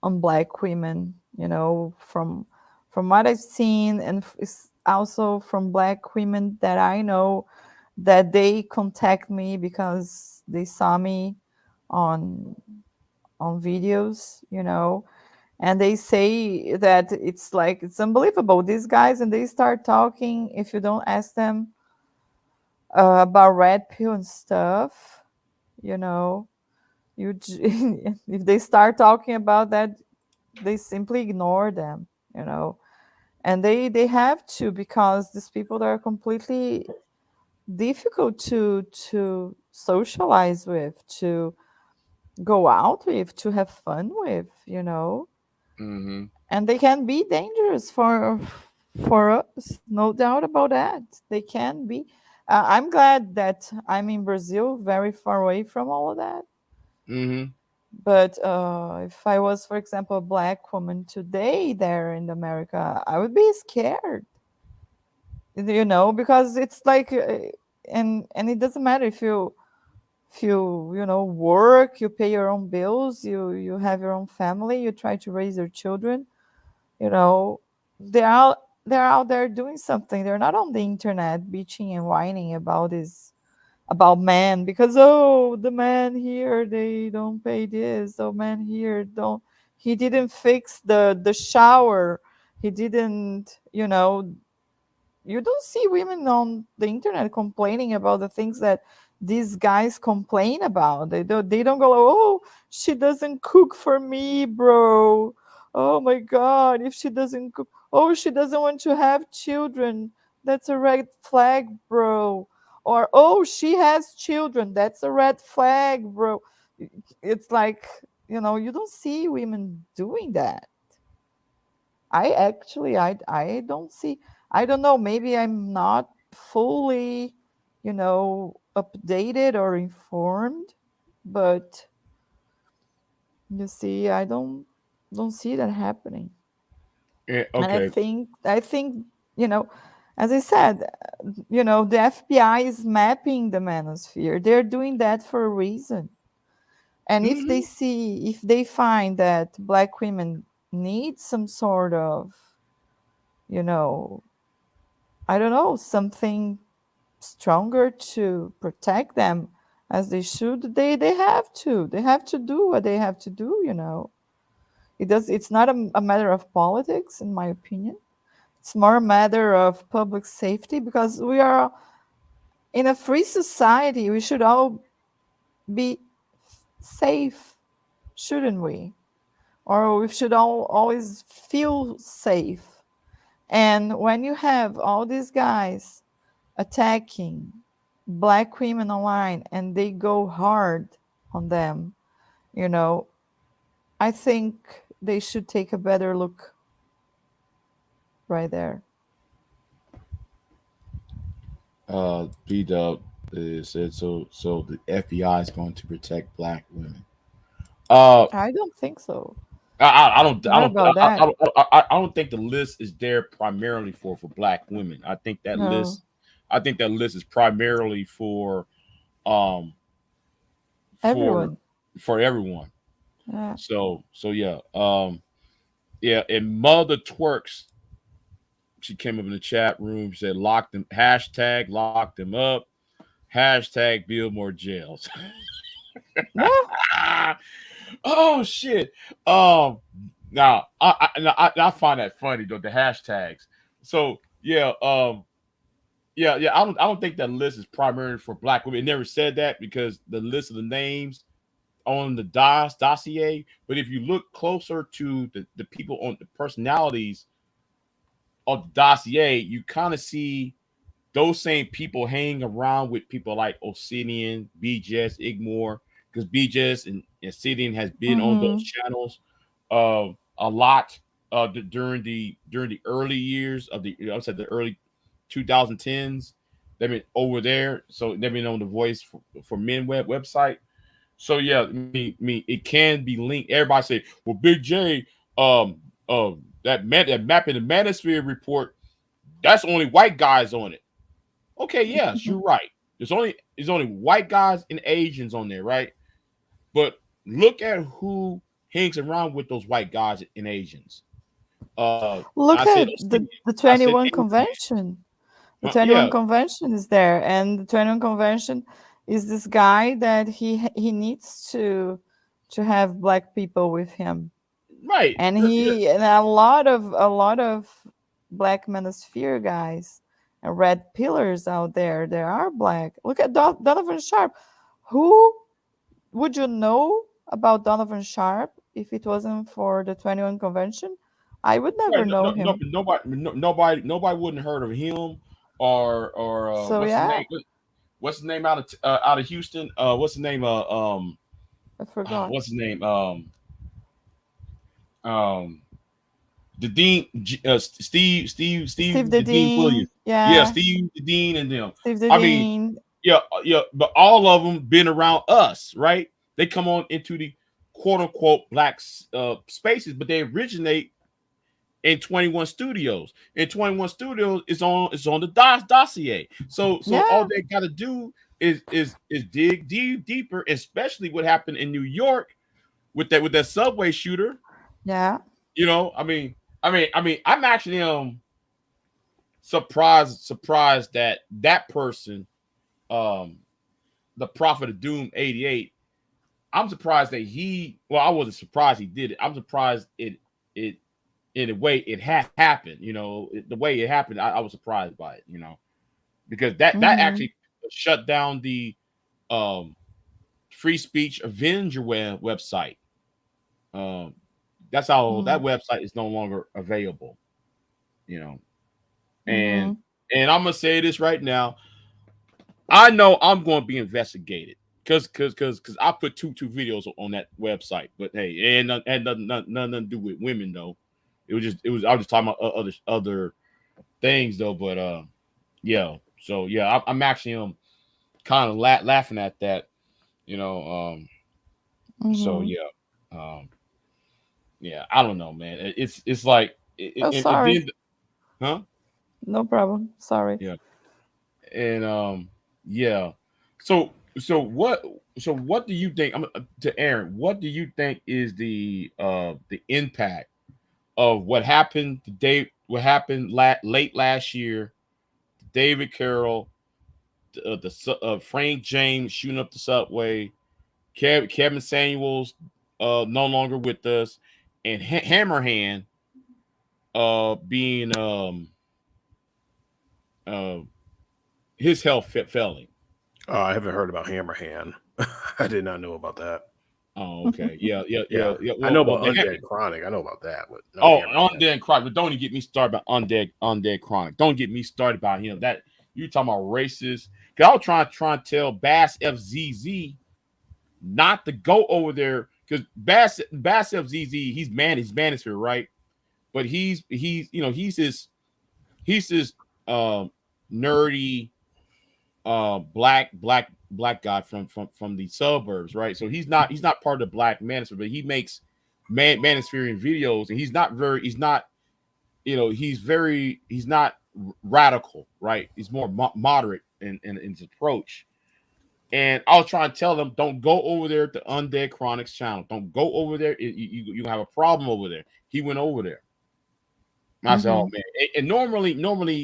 black women, from what I've seen, and also from black women that I know, that they contact me because they saw me on videos, and they say that it's like it's unbelievable, these guys, and they start talking. If you don't ask them about red pill and stuff, you know if they start talking about that, they simply ignore them, you know and they have to, because these people are completely difficult to socialize with, to go out with, to have fun with, mm-hmm, and they can be dangerous for us, no doubt about that. They can be. I'm glad that I'm in Brazil, very far away from all of that. mm-hmm, But if I was, for example, a black woman today there in America, I would be scared, because it's like, and it doesn't matter if you work, you pay your own bills, you have your own family, you try to raise your children, you know, they're out there doing something. They're not on the internet bitching and whining about men, because, oh, the man here, they don't pay this, oh, man here don't, he didn't fix the shower, he didn't, you don't see women on the internet complaining about the things that these guys complain about. They don't go, oh, she doesn't cook for me, bro. Oh my god, if she doesn't cook, oh, she doesn't want to have children. That's a red flag, bro. Or, oh, she has children. That's a red flag, bro. It's like, you don't see women doing that. I don't see. I don't know, maybe I'm not fully, updated or informed, but you see, I don't see that happening. yeah, And I okay, think I think, as I said, the FBI is mapping the manosphere. They're doing that for a reason. And mm-hmm, if they find that black women need some sort of, you know, I don't know, something stronger to protect them, as they should, they have to do what they have to do. It's not a matter of politics, in my opinion. It's more a matter of public safety, because we are in a free society. We should all be safe, shouldn't we? or we should all always feel safe. And when you have all these guys attacking black women online and they go hard on them, you know, I think they should take a better look right there. B-Dub said so the FBI is going to protect black women. Uh, I don't think so. I don't Not about that. I don't think the list is there primarily for black women. No, I think that list is primarily um for everyone. for everyone. Yeah. So yeah. Yeah, and Mother Twerks, she came up in the chat room, said lock them, hashtag lock them up, hashtag build more jails. Yeah. Oh shit. Um now I find that funny though, the hashtags. So yeah, yeah, I don't think that list is primarily for black women. It never said that because the list of the names on the dossier. But if you look closer to the people on the personalities of the dossier, you kind of see those same people hanging around with people like Obsidian, BJS, Igmore, because BJS and Obsidian has been on those Mm-hmm. channels a lot during the early years of I said the early 2010s. They've been over there, so they've been on the Voice for Men website. So yeah, me it can be linked. Everybody say, well, Big J, that map in the Manosphere report, that's only white guys on it. Okay, yes, you're right. There's only white guys and Asians on there, right? But look at who hangs around with those white guys and Asians. I Look said at Obsidian. the I said 21 Asian. convention. The Yeah, 21 convention is there, and the 21 convention is this guy that he needs to have black people with him, right. and Yeah, he and a lot of black manosphere guys and red pillars out there. There are black. Look at Donovan Sharp. Who would you know about Donovan Sharp if it wasn't for the 21 convention? I would right. never know him. Nobody wouldn't heard of him or So what's his yeah, name? What's his name out of Houston? What's the name? I forgot. What's his name? Um, the Dean, Steve The Dean Dedine, Williams. Yeah, yeah, Steve, the Dean, and them. Steve I mean, Dedine. yeah, yeah, but all of them been around us, right? They come on into the quote unquote black spaces, but they originate in 21 Studios. And 21 Studios is on the dossier. So all Yeah, they got to do is dig deeper, especially what happened in New York with that subway shooter. yeah. You know, I'm actually surprised that that person, um, the Prophet of Doom 88. I'm surprised that I wasn't surprised he did it. I'm surprised it in a way it happened. You know, the way it happened, I was surprised by it. You know, because that Mm-hmm. actually shut down the um free speech Avenger website. Um, that's how that website is no longer available. You know, and Mm-hmm. I'm gonna say this right now. I know I'm going to be investigated because I put two videos on that website. But hey, it had nothing to do with women though. It was I was just talking about other things though. But yeah. So yeah, I'm actually kind of laughing at that. You know. So Mm-hmm. yeah. Um. Yeah. I don't know, man. It's like Oh, and sorry. then huh? No problem. Sorry. Yeah. And yeah. So so what what do you think? To Aaron, what do you think is the impact of what happened today? What happened late last year? David Carroll, Frank James shooting up the subway, Kevin Samuels no longer with us, and Hammerhand being uh his health failing. I haven't heard about Hammerhand. I did not know about that. Oh, okay. Yeah. Yeah. I know about Undead Chronic. I know about that. But Undead Chronic. But don't even get me started about Undead Chronic. Don't get me started about him. That you talking about racist? Because I was trying to tell Bass FZZ not to go over there because Bass FZZ he's Manosphere, right? But he's this nerdy black guy from the suburbs, right? So he's not part of the Black Manosphere, but he makes Manospherian videos, and he's not radical, right? He's more moderate in his approach. And I was trying to tell them, don't go over there to Undead Chronics channel. Don't go over there. You have a problem over there. He went over there. I said, oh man. And normally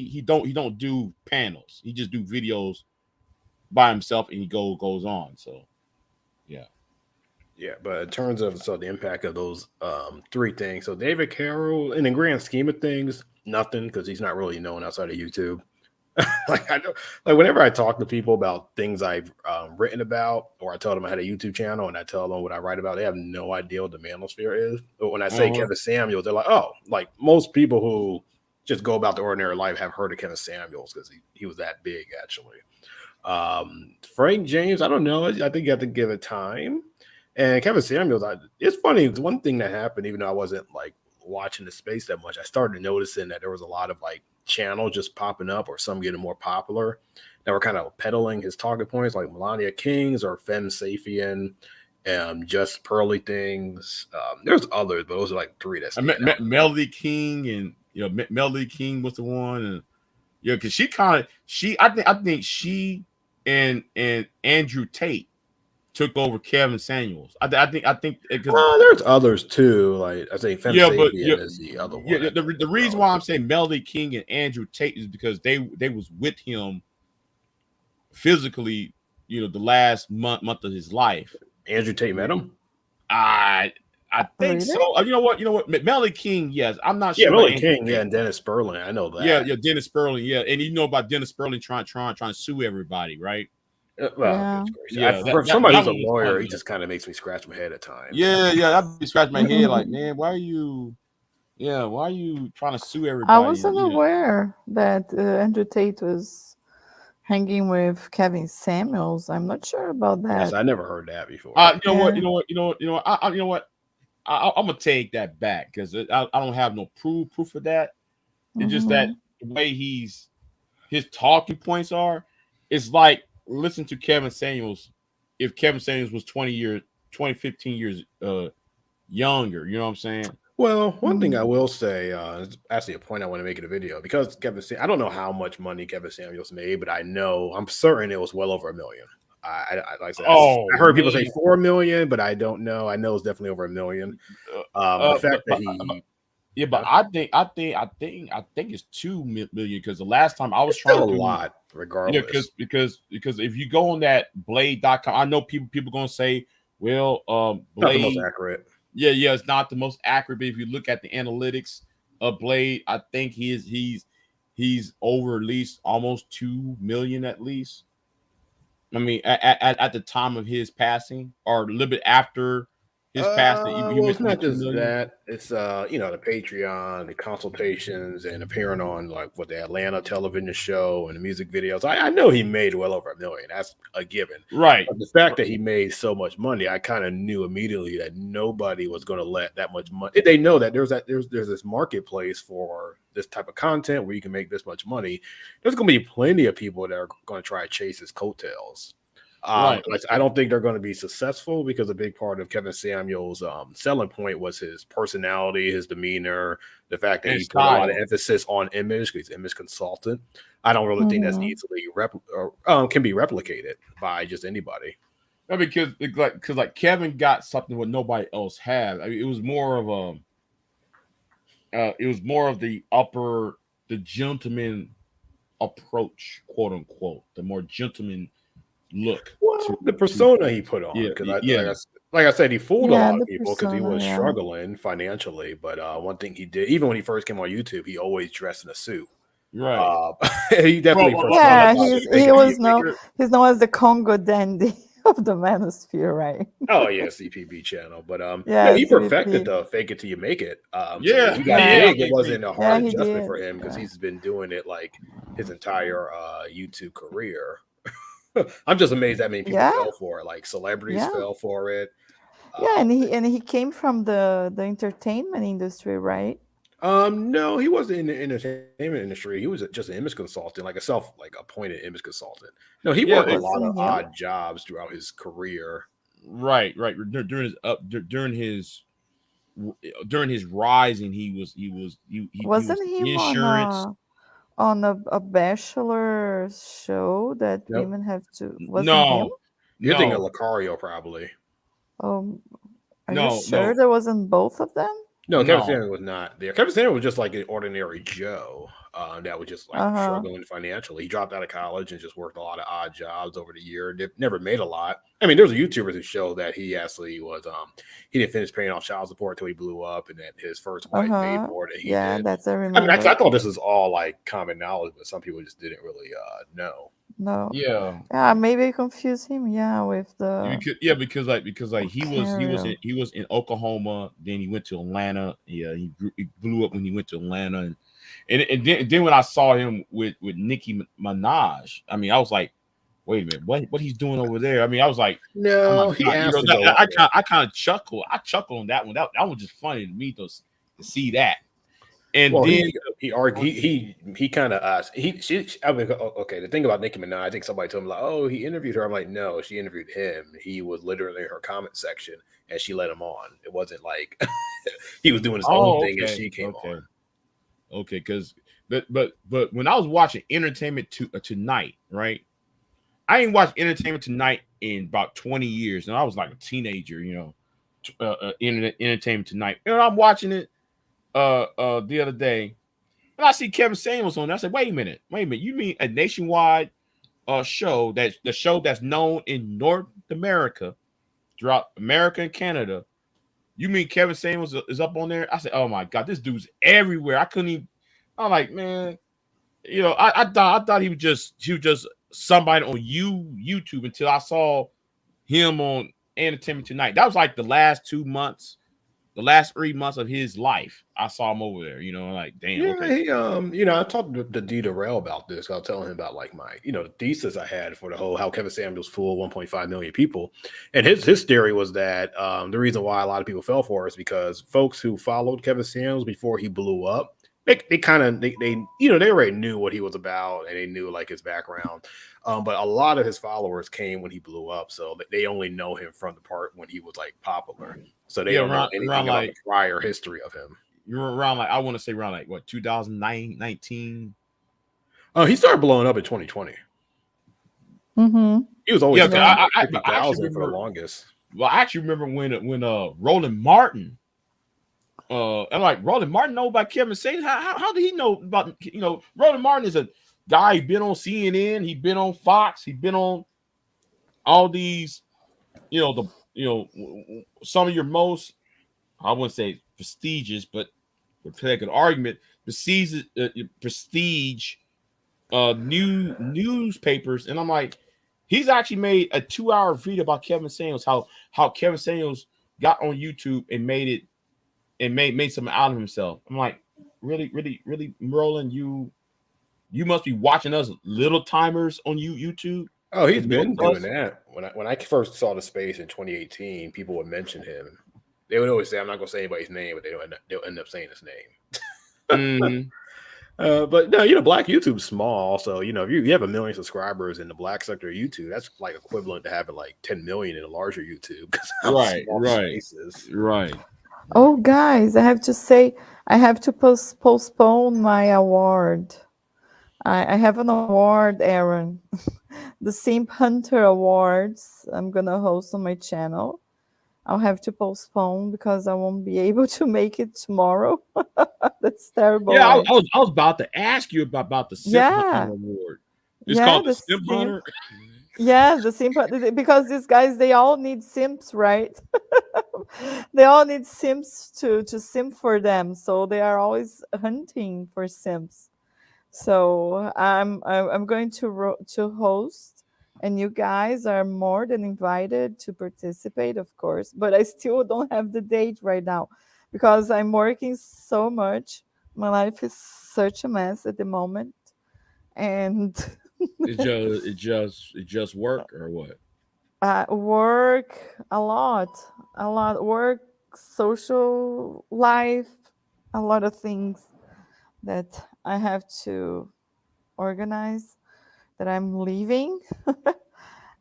he don't do panels. He just do videos by himself, and he goes on. So yeah. But in terms of the impact of those three things, so David Carroll, in the grand scheme of things, nothing, because he's not really known outside of YouTube. I know, whenever I talk to people about things I've written about, or I tell them I had a YouTube channel and I tell them what I write about, they have no idea what the Manosphere is. But when I say Kevin Samuels, they're like, oh, like most people who just go about their ordinary life have heard of Kevin Samuels because he was that big, actually. Frank James, I don't know. I think you have to give it time. And Kevin Samuels, it's funny. It's one thing that happened, even though I wasn't watching the space that much. I started noticing that there was a lot of channels just popping up, or some getting more popular, that were kind of peddling his target points, like Melania Kings or Fem Sapien, Just Pearly Things. There's others, but those are three. That's Melody King, and Melody King was the one, and because I think she and Andrew Tate took over Kevin Samuels. I think because there's others too. I think Fem Sapien is the other one. Yeah, the reason why I'm saying Melody King and Andrew Tate is because they was with him physically, the last month of his life. Andrew Tate met him. I think so. You know what? Melody King, yes. I'm not sure. Yeah, Melody King, and Dennis Sperling. I know that. Yeah, Dennis Sperling, yeah. And you know about Dennis Sperling trying to sue everybody, right? For somebody who's a lawyer, he just kind of makes me scratch my head at times. Yeah, I'd be scratching my head like, man, why are you trying to sue everybody? I wasn't aware that Andrew Tate was hanging with Kevin Samuels. I'm not sure about that. Yes, I never heard that before. You know what? I'm gonna take that back because I don't have no proof of that. It's just that the way his talking points are, it's like listen to Kevin Samuels. If Kevin Samuels was 15 years younger, you know what I'm saying? Well, one thing I will say is actually a point I want to make in the video, because I don't know how much money Kevin Samuels made, but I'm certain it was well over $1 million. I heard people say 4 million, but I don't know. I know it's definitely over $1 million. The fact that he, but I think it's 2 million, because the last time I was trying to do a lot, regardless. Because if you go on that blade.com, I know people gonna say, well, Blade, not the most accurate. Yeah, it's not the most accurate, but if you look at the analytics of Blade, I think he's over at least almost 2 million at least. I mean, at the time of his passing, or a little bit after his passing. It's not just that. It's the Patreon, the consultations, and appearing on the Atlanta television show and the music videos. I know he made well over $1 million. That's a given, right? But the fact that he made so much money, I kind of knew immediately that nobody was going to let that much money. They know that there's this marketplace for this type of content where you can make this much money. There's going to be plenty of people that are going to try to chase his coattails. Right. I don't think they're going to be successful, because a big part of Kevin Samuels' selling point was his personality, his demeanor, the fact that he put a lot of emphasis on image, because he's an image consultant. I don't really think that's easily can be replicated by just anybody. No, because Kevin got something what nobody else had. I mean, it was more of the gentleman approach, quote unquote, the more gentleman look. Well, the persona he put on, like I said, he fooled a lot of people because he was struggling financially. But one thing he did, even when he first came on YouTube, he always dressed in a suit. Right. He definitely. He's known as the Congo dandy. of the Manosphere, right? Oh yeah, CPB channel. But no, Yeah, he perfected CVP. the fake it till you make it. So when Yeah, he got Yeah, yeah. big, it wasn't a yeah, hard he adjustment for did. him because Yeah, he's been doing it like his entire YouTube career. I'm just amazed that many people yeah, fell for it. Like celebrities yeah, fell for it. yeah. Um, And he came from the entertainment industry, right? no, he wasn't in the entertainment industry. He was just an image consultant, like a appointed image consultant. No, he Yeah, It worked a it, lot of wasn't him. odd jobs throughout his career. right. During his rising, he was Wasn't him insurance. on a bachelor show that Nope. women have to? Wasn't him? No, You're thinking of no, Lucario, probably. Um, are you no, sure no, there wasn't both of them? No, Kevin no. Samuels was not there. Kevin Samuels was just like an ordinary Joe that was just like Uh huh. struggling financially. He dropped out of college and just worked a lot of odd jobs over the year. Never made a lot. I mean, there's a YouTuber who showed that he actually was he didn't finish paying off child support until he blew up, and that his first Uh wife made huh. more than he Yeah, did. that's I I mean, actually, I remember. thought this was all like common knowledge, but some people just didn't really know. No. Yeah, Yeah, maybe I confuse him. Yeah, with the because Lucario. he was in Oklahoma. Then he went to Atlanta. Yeah, he blew up when he went to Atlanta, and then when I saw him with Nicki Minaj, I mean, I was like, wait a minute, what he's doing over there? I mean, I was like, oh my No, he god, asked to go. I kind of chuckled. I chuckled on that one. That was just funny to me to see that. And Well, then he argued he kind of I mean, okay. The thing about Nicki Minaj, I think somebody told him like, oh, he interviewed her. I'm like, no, she interviewed him. He was literally in her comment section, and she let him on. It wasn't like he was doing his own oh, thing, and she came okay, on. okay, because but when I was watching Tonight, right? I ain't watched Entertainment Tonight in about 20 years, and I was like a teenager, Entertainment Tonight. And I'm watching it the other day, and I see Kevin Samuels on there. I said, wait a minute. You mean a nationwide show that's known in North America, throughout America and Canada? You mean Kevin Samuels is up on there? I said, oh my god, this dude's everywhere. I couldn't even. I'm like, man, I thought he was just somebody on YouTube until I saw him on Entertainment Tonight. That was like the last 3 months of his life. I saw him over there. Like, damn, Yeah, okay. he I talked to D Darrell about this. I was telling him about like my the thesis I had for the whole how Kevin Samuels fooled 1.5 million people, and his theory was that the reason why a lot of people fell for it is because folks who followed Kevin Samuels before he blew up, they kind of they already knew what he was about and they knew like his background, but a lot of his followers came when he blew up, so they only know him from the part when he was like popular, so they Yeah, don't know around anything about the like prior history of him. you're around like I want to say around like what 2009, 19. He started blowing up in 2020. Mm-hmm. He was always Yeah, 'cause Yeah. I actually 50,000 for the remember. longest. Well, I actually remember when Roland Martin. And like Roland Martin know about Kevin Samuels. How did he know about Roland Martin is a guy. He been on CNN. He been on Fox. He been on all these. Some of your most, I wouldn't say prestigious, but for sake of argument, prestige newspapers. And I'm like, he's actually made a 2-hour video about Kevin Samuels, how Kevin Samuels got on YouTube and made it and made something out of himself. I'm like, really, really, really, Merlin, you must be watching us little timers on YouTube. Oh, he's And know been doing us. that. When I first saw the space in 2018, people would mention him. They would always say, "I'm not going to say anybody's name," but they'll end up saying his name. Mm-hmm. But no, Black YouTube's small, so if you have 1 million subscribers in the Black sector of YouTube, that's like equivalent to having like 10 million in a larger YouTube because how Right, small the right, space is. right. Oh, guys, I have to say, I have to postpone my award. I have an award, Aaron. The Simp Hunter Awards. I'm gonna host on my channel. I'll have to postpone because I won't be able to make it tomorrow. That's terrible, Yeah, right? I was about to ask you about the Simp Hunter Yeah, Award. It's yeah, called the the Simp simp. Hunter. Yeah, the simp because these guys they all need simps, right? They all need simps to simp for them, so they are always hunting for simps. So I'm going to host And you guys are more than invited to participate, of course. But I still don't have the date right now because I'm working so much. My life is such a mess at the moment. And It just work or what? work a lot. Work, social life, a lot of things that I have to organize that I'm leaving.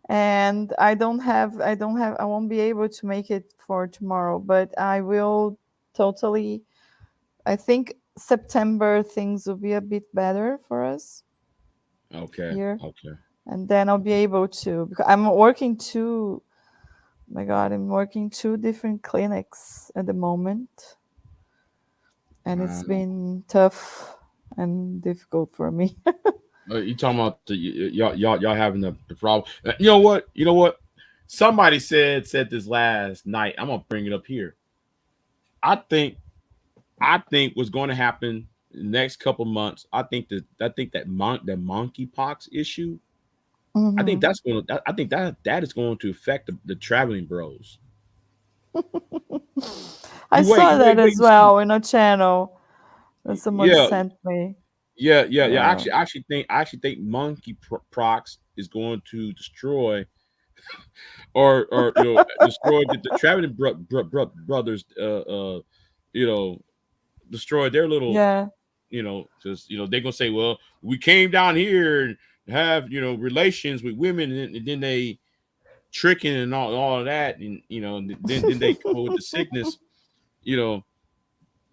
And I won't be able to make it for tomorrow, but I will totally. I think September things will be a bit better for us Okay, here, okay. and then I'll be able to, because I'm working two. My God, I'm working two different clinics at the moment, and it's Wow. been tough and difficult for me. You talking about y'all having the problem? You know what? You know what? Somebody said this last night. I'm gonna bring it up here. I think what's going to happen in the next couple months. That monkeypox issue. I think Hmm. that's going. I think that is going to affect the traveling bros. I saw that Wait as and see. well in a channel that someone Yeah, sent me. yeah. Uh, I actually think monkeypox is going to destroy or destroy the traveling brothers. You know, destroy their little. yeah, Because they're gonna say, well, we came down here and have relations with women, and then they tricking and all of that, and then they come up with the sickness, you know.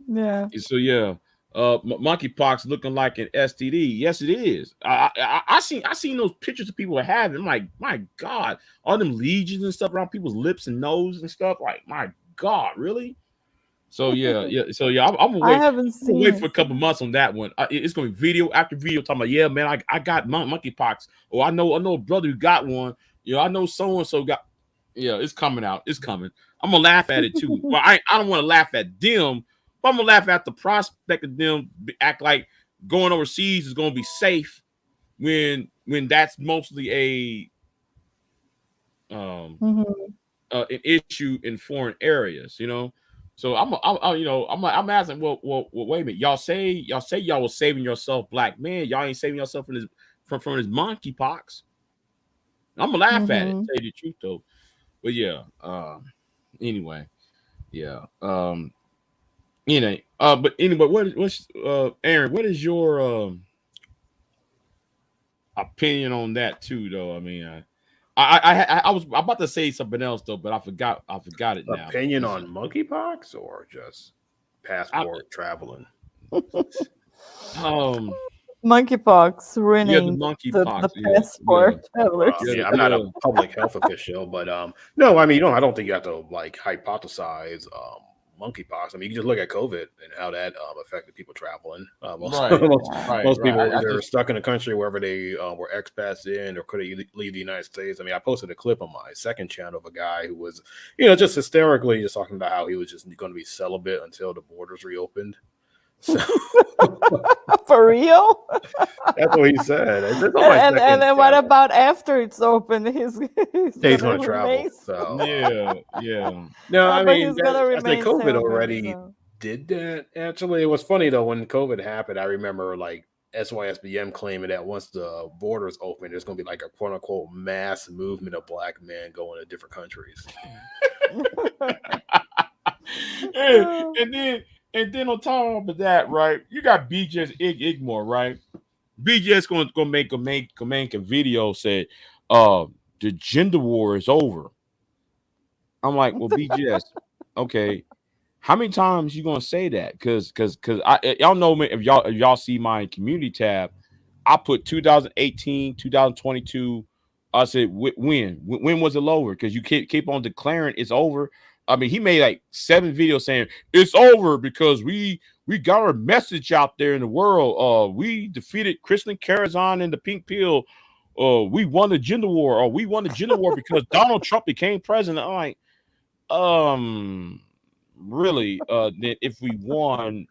yeah. So yeah, monkeypox looking like an STD. Yes, it is. I seen those pictures of people having. I'm like, my God, all them lesions and stuff around people's lips and nose and stuff. Like, my God, really? So yeah. So yeah, I'm gonna I wait. haven't I'm gonna seen wait for it. a couple months on that one. It's gonna be video after video talking about, yeah, man, I got monkeypox. Oh, I know a brother who got one. I know so and so got. Yeah, it's coming out. It's coming. I'm gonna laugh at it too. Well, I don't want to laugh at them, but I'm gonna laugh at the prospect of them act like going overseas is gonna be safe when that's mostly um Hmm. an issue in foreign areas. So I'm asking, well, wait a minute. Y'all say y'all was saving yourself, black man. Y'all ain't saving yourself from this monkeypox. I'm gonna laugh at it. Hmm. Tell you the truth though. But yeah. Anyway, yeah. But anyway, what's Aaron? What is your opinion on that too, though? I mean, I was about to say something else though, but I forgot it now. Opinion on monkeypox or just I, passport traveling? um, Monkeypox yeah, the ruining monkeypox. the Yeah, passport Well, I travelers. mean, I'm not a yeah. public health official, but no, I mean, I don't think you have to like hypothesize monkeypox. I mean, you can just look at COVID and how that affected people traveling. Most, Right, most Yeah. most right. people were I either just stuck in the country wherever they were expats in, or couldn't leave the United States. I mean, I posted a clip on my second channel of a guy who was, just hysterically just talking about how he was just going to be celibate until the borders reopened. So For real? that's what he said. It's on And, my and and second then what channel. about after it's open? He's He's gonna going to travel. remain. So yeah. no, I But mean, he's gonna I say remain COVID celibate. already did that. Actually, it was funny though when COVID happened. I remember like SYSBM claiming that once the borders open, there's going to be like a quote unquote mass movement of black men going to different countries. and, and then on top of that, right? You got BJ's Igmore, right? BJ's gonna make a video say, the gender war is over. I'm like, well, BGS, okay. How many times you gonna say that? Cause y'all know me, if y'all see my community tab, I put 2018, 2022. I said when was it over? Because you keep on declaring it's over. I mean, he made like 7 videos saying it's over because we got our message out there in the world. We defeated Kristen Carazon and the Pink Pill. We won the gender war, or we won the gender war because Donald Trump became president. I'm like, um, really, then if we won,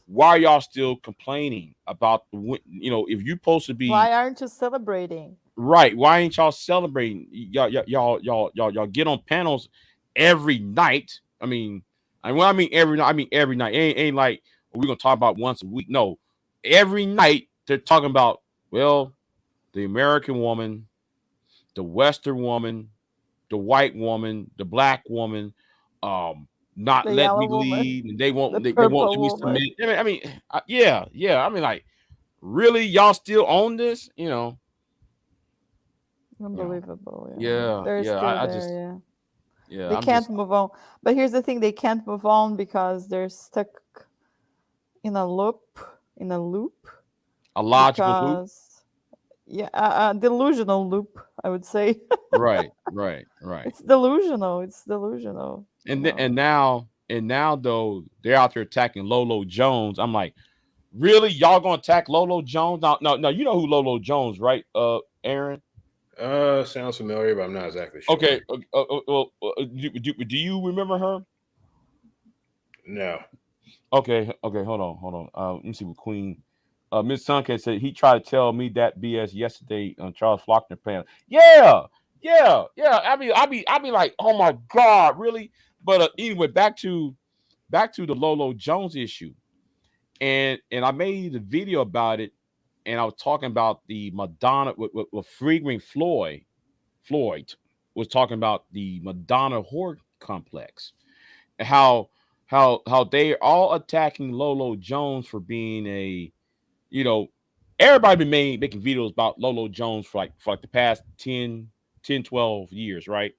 why are y'all still complaining about if you're supposed to be, Why aren't you celebrating? Right. Why ain't y'all celebrating? Y'all get on panels every night. I mean every night. I mean every night. Ain't like we're gonna talk about once a week. No, every night they're talking about well, the American woman, the Western woman, the white woman, the black woman, um, not The let yellow me woman, lead, and the they won't let purple me woman. submit. Yeah, yeah. I mean, like, really, y'all still own this? You know, Unbelievable. Yeah. yeah, They're yeah. still I there. just, Yeah. yeah, They I'm just can't move on. But here's the thing, they can't move on because they're stuck in a loop, in a loop, a logical loop. because yeah, a delusional loop, I would say. Right, right, right. It's delusional. It's delusional, you And then, know. and now though they're out there attacking Lolo Jones. I'm like, really, y'all gonna attack Lolo Jones? No, no, no. You know who Lolo Jones, right? Aaron. Sounds familiar, but I'm not exactly sure. Okay. Do you remember her? No. Okay. Okay. Hold on. Hold on. Let me see what Queen. Miss Suncat said he tried to tell me that BS yesterday on Charles Faulkner panel. Yeah. Yeah. Yeah. I be like, oh my God, really? But anyway, back to the Lolo Jones issue. And I made a video about it, and I was talking about the Madonna with Freeman Floyd. Floyd was talking about the Madonna whore complex, how how they are all attacking Lolo Jones for being a, you know, everybody been making videos about Lolo Jones for like the past 12 years, right?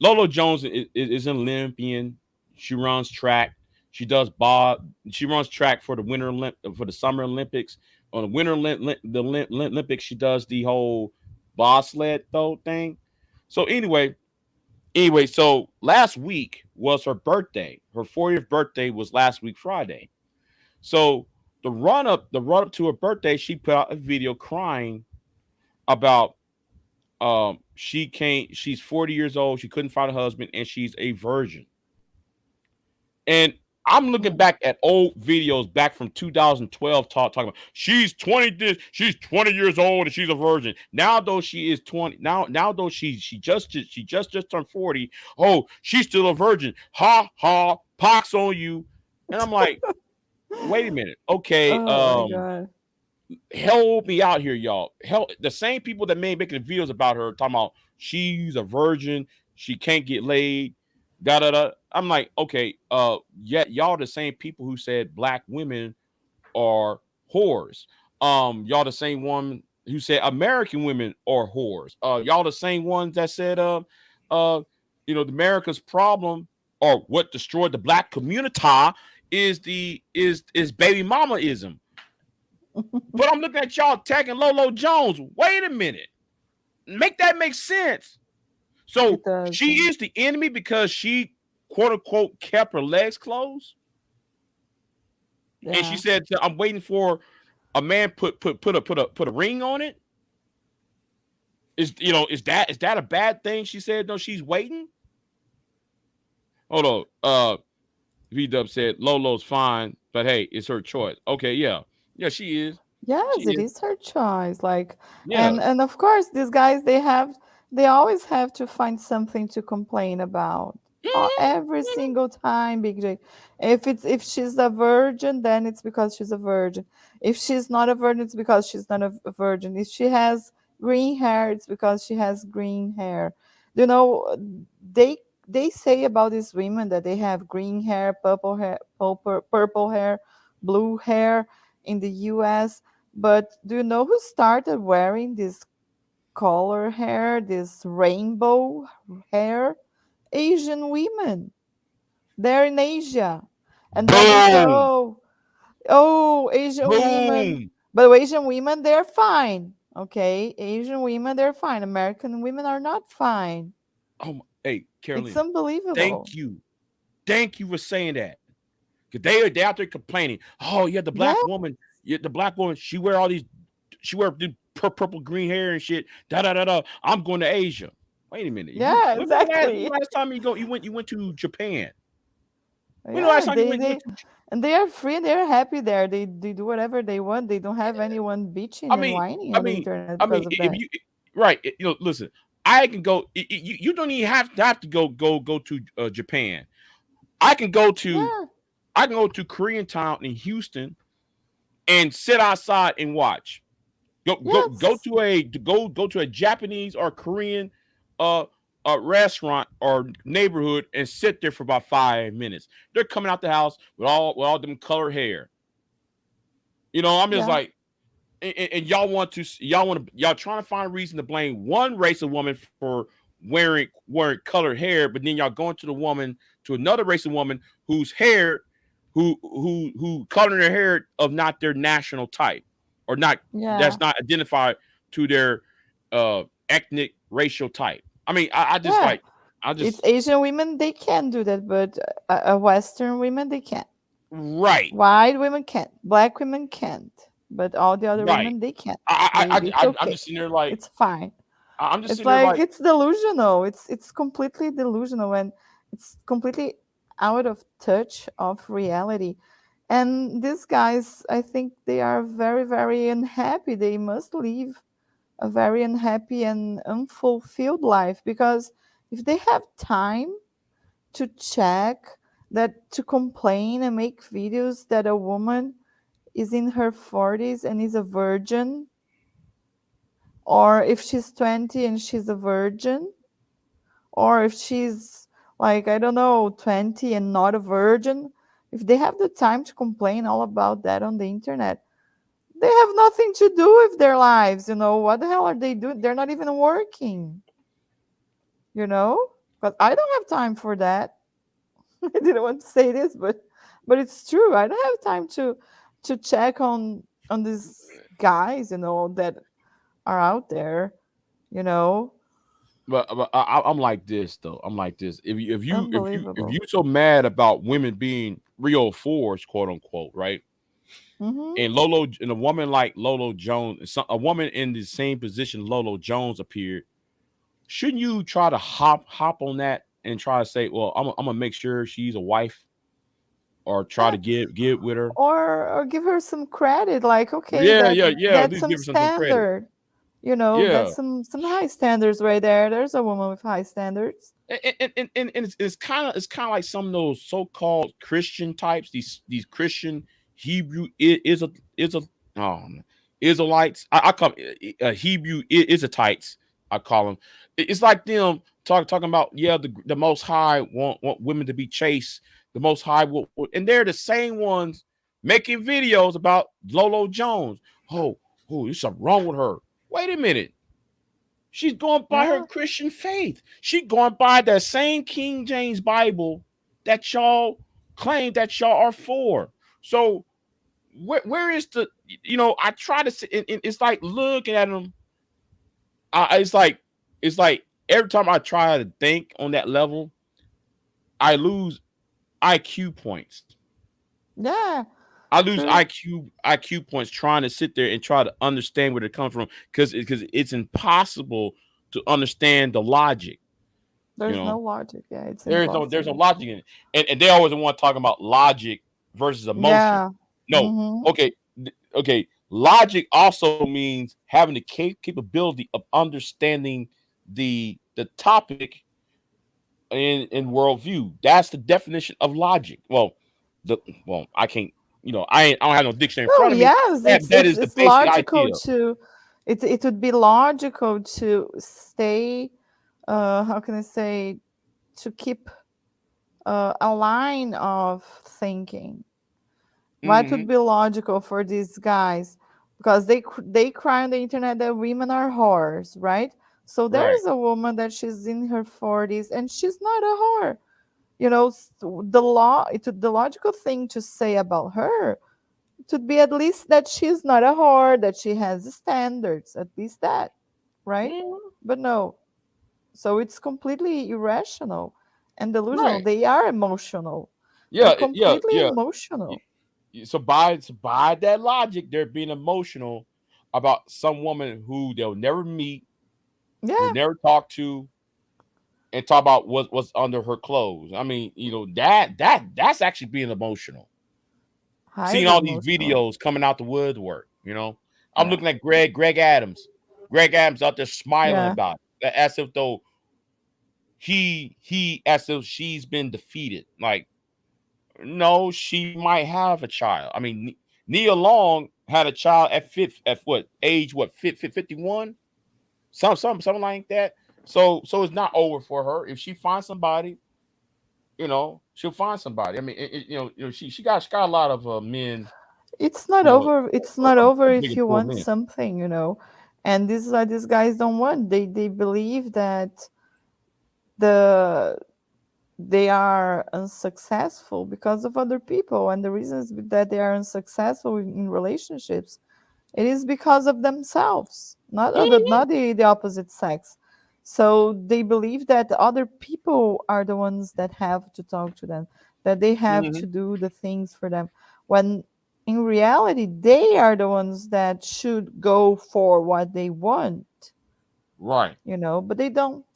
Lolo Jones is an Olympian. She runs track. She does bob. She runs track for the for the Summer Olympics. On the Olympics, she does the whole bobsled though thing. So so last week was her birthday. Her 40th birthday was last week Friday. So the run up to her birthday, she put out a video crying about she's 40 years old, she couldn't find a husband, and she's a virgin. And I'm looking back at old videos back from 2012 talking about she's 20 years old and she's a virgin. Now though she is 20, now though she just turned 40, oh, she's still a virgin. Ha ha, pox on you. And I'm like, wait a minute. Okay, Oh my god. help me out here, y'all. Help the same people that made making videos about her talking about she's a virgin, she can't get laid, da da da. I'm like, okay, yet y'all the same people who said black women are whores. Y'all the same one who said American women are whores. Y'all the same ones that said uh, the America's problem or what destroyed the black community is baby mamaism. But I'm looking at y'all attacking Lolo Jones. Wait a minute. Make that make sense. It So she doesn't. is the enemy because she quote unquote kept her legs closed. And she Yeah. said, I'm waiting for a man put a ring on it. Is that a bad thing? She said, no, she's waiting. Hold on. V-Dub said Lolo's fine, but hey, it's her choice. Okay, yeah. Yeah, she is. She Yes, it is. is her choice. Like, Yeah. and of course, these guys, they always have to find something to complain about. Mhm, Every mhm. single time, Big J. If she's a virgin, then it's because she's a virgin. If she's not a virgin, it's because she's not a virgin. If she has green hair, it's because she has green hair. You know, they they say about these women that they have green hair, purple hair, blue hair in the US. But do you know who started wearing this color hair, this rainbow hair? Asian women. They're in Asia. And then they say, Boom. oh, Asian women. Boom. But Asian women, they're fine. Okay. Asian women, they're fine. American women are not fine. Oh, hey, It's Carolina, unbelievable. thank you. Thank you for saying that. Because they out there complaining. Oh, yeah, Yeah. the black woman, she wear the purple green hair and shit. Da da da da. I'm going to Asia. Wait a minute. Yeah, When exactly. last time you went to Japan? When the last Yeah, time you went to and they are free and they're happy there. They do whatever they want. They don't have anyone bitching I and mean, whining I on the mean, internet I because mean, of that. right. Listen, I can go. You don't even have to go to Japan. I can go to Yeah. Koreatown in Houston and sit outside and watch. Go Yes. to a Japanese or Korean uh restaurant or neighborhood and sit there for about 5 minutes. They're coming out the house with all them colored hair. I'm just Yeah. like, and y'all trying to find a reason to blame one race of woman for wearing colored hair, but then y'all going to another race of woman whose hair who coloring their hair of not their national type, or not, Yeah. that's not identified to their ethnic racial type. I mean, Yeah. I It's just Asian women, they can do that, but Western women, they can't. right. White women can't. Black women can't. But all the other Right. women, they can. It's I'm okay. just sitting there like It's fine. I'm just It's sitting there like like it's delusional. It's completely delusional, and it's completely out of touch of reality. And these guys, I think they are very, very unhappy. They must live a very unhappy and unfulfilled life, because if they have time to check that, to complain and make videos that a woman is in her 40s and is a virgin, or if she's 20 and she's a virgin, or if she's like, I don't know, 20 and not a virgin, if they have the time to complain all about that on the internet, they have nothing to do with their lives. What the hell are they doing? They're not even working, you know but I don't have time for that. I didn't want to say this, but it's true. I don't have time to check on these guys, that are out there, you know but I'm like this though. I'm like this. If you Unbelievable. so mad about women being real force, quote unquote, right? Mm-hmm. And a woman like Lolo Jones, a woman in the same position Lolo Jones appeared, shouldn't you try to hop on that and try to say, well, I'm gonna make sure she's a wife, or try Yeah. to get with her? Or give her some credit, like, okay, Yeah, yeah, yeah. At that's least some give her some credit. standard. Yeah. That's some high standards right there. There's a woman with high standards. And it's kind of like some of those so-called Christian types, these Christian Hebrew is a um Israelites. I call Hebrew Israelites. I call them. It's like them talking about, yeah, the Most High want women to be chaste. The Most High and they're the same ones making videos about Lolo Jones. Oh, there's something wrong with her. Wait a minute. She's going by her Yeah. Christian faith. She's going by that same King James Bible that y'all claim that y'all are for. So where is the, I try to sit, and it's like looking at them. It's like every time I try to think on that level, I lose IQ points. Yeah. I lose True. IQ points trying to sit there and try to understand where they come from, because it's impossible to understand the logic. You There's no know, logic. Yeah, it's there's no impossible. logic in it, and they always want to talk about logic versus emotion. Yeah. No, Mm-hmm. okay. Logic also means having the capability of understanding the topic in worldview. That's the definition of logic. I can't. I don't have no dictionary in Oh front of me. yes, That it's that it's is the it's basic logical idea. to it would be logical to stay, how can I say, to keep a line of thinking. What would Hmm. be logical for these guys? Because they cry on the internet that women are whores, right? So there Right. is a woman that she's in her 40s and she's not a whore. The logical thing to say about her, it would be at least that she's not a whore, that she has standards, at least that, right? Mhm. But no. So it's completely irrational and delusional. Right. They are emotional. They're Yeah. Yeah. completely Yeah. emotional. So by that logic, they're being emotional about some woman who they'll never meet, will Yeah, never talk to, and talk about what's under her clothes. I mean, that's actually being emotional. Seeing highly all these emotional. videos coming out the woodwork. I'm Yeah. looking at Greg Adams. Greg Adams out there smiling Yeah. about it, as if though as if she's been defeated. Like, no, she might have a child. I mean, Nia Long had a child at what age? What 51? Something like that. So it's not over for her. If she finds somebody, she'll find somebody. I mean, she got a lot of men. It's not You know, over. It's not over if big you poor want men. something, And this is what these guys don't want. They believe that they are unsuccessful because of other people, and the reasons that they are unsuccessful in relationships, it is because of themselves, not the opposite sex. So they believe that other people are the ones that have to talk to them, that they have to do the things for them, when in reality they are the ones that should go for what they want, Right. but they don't,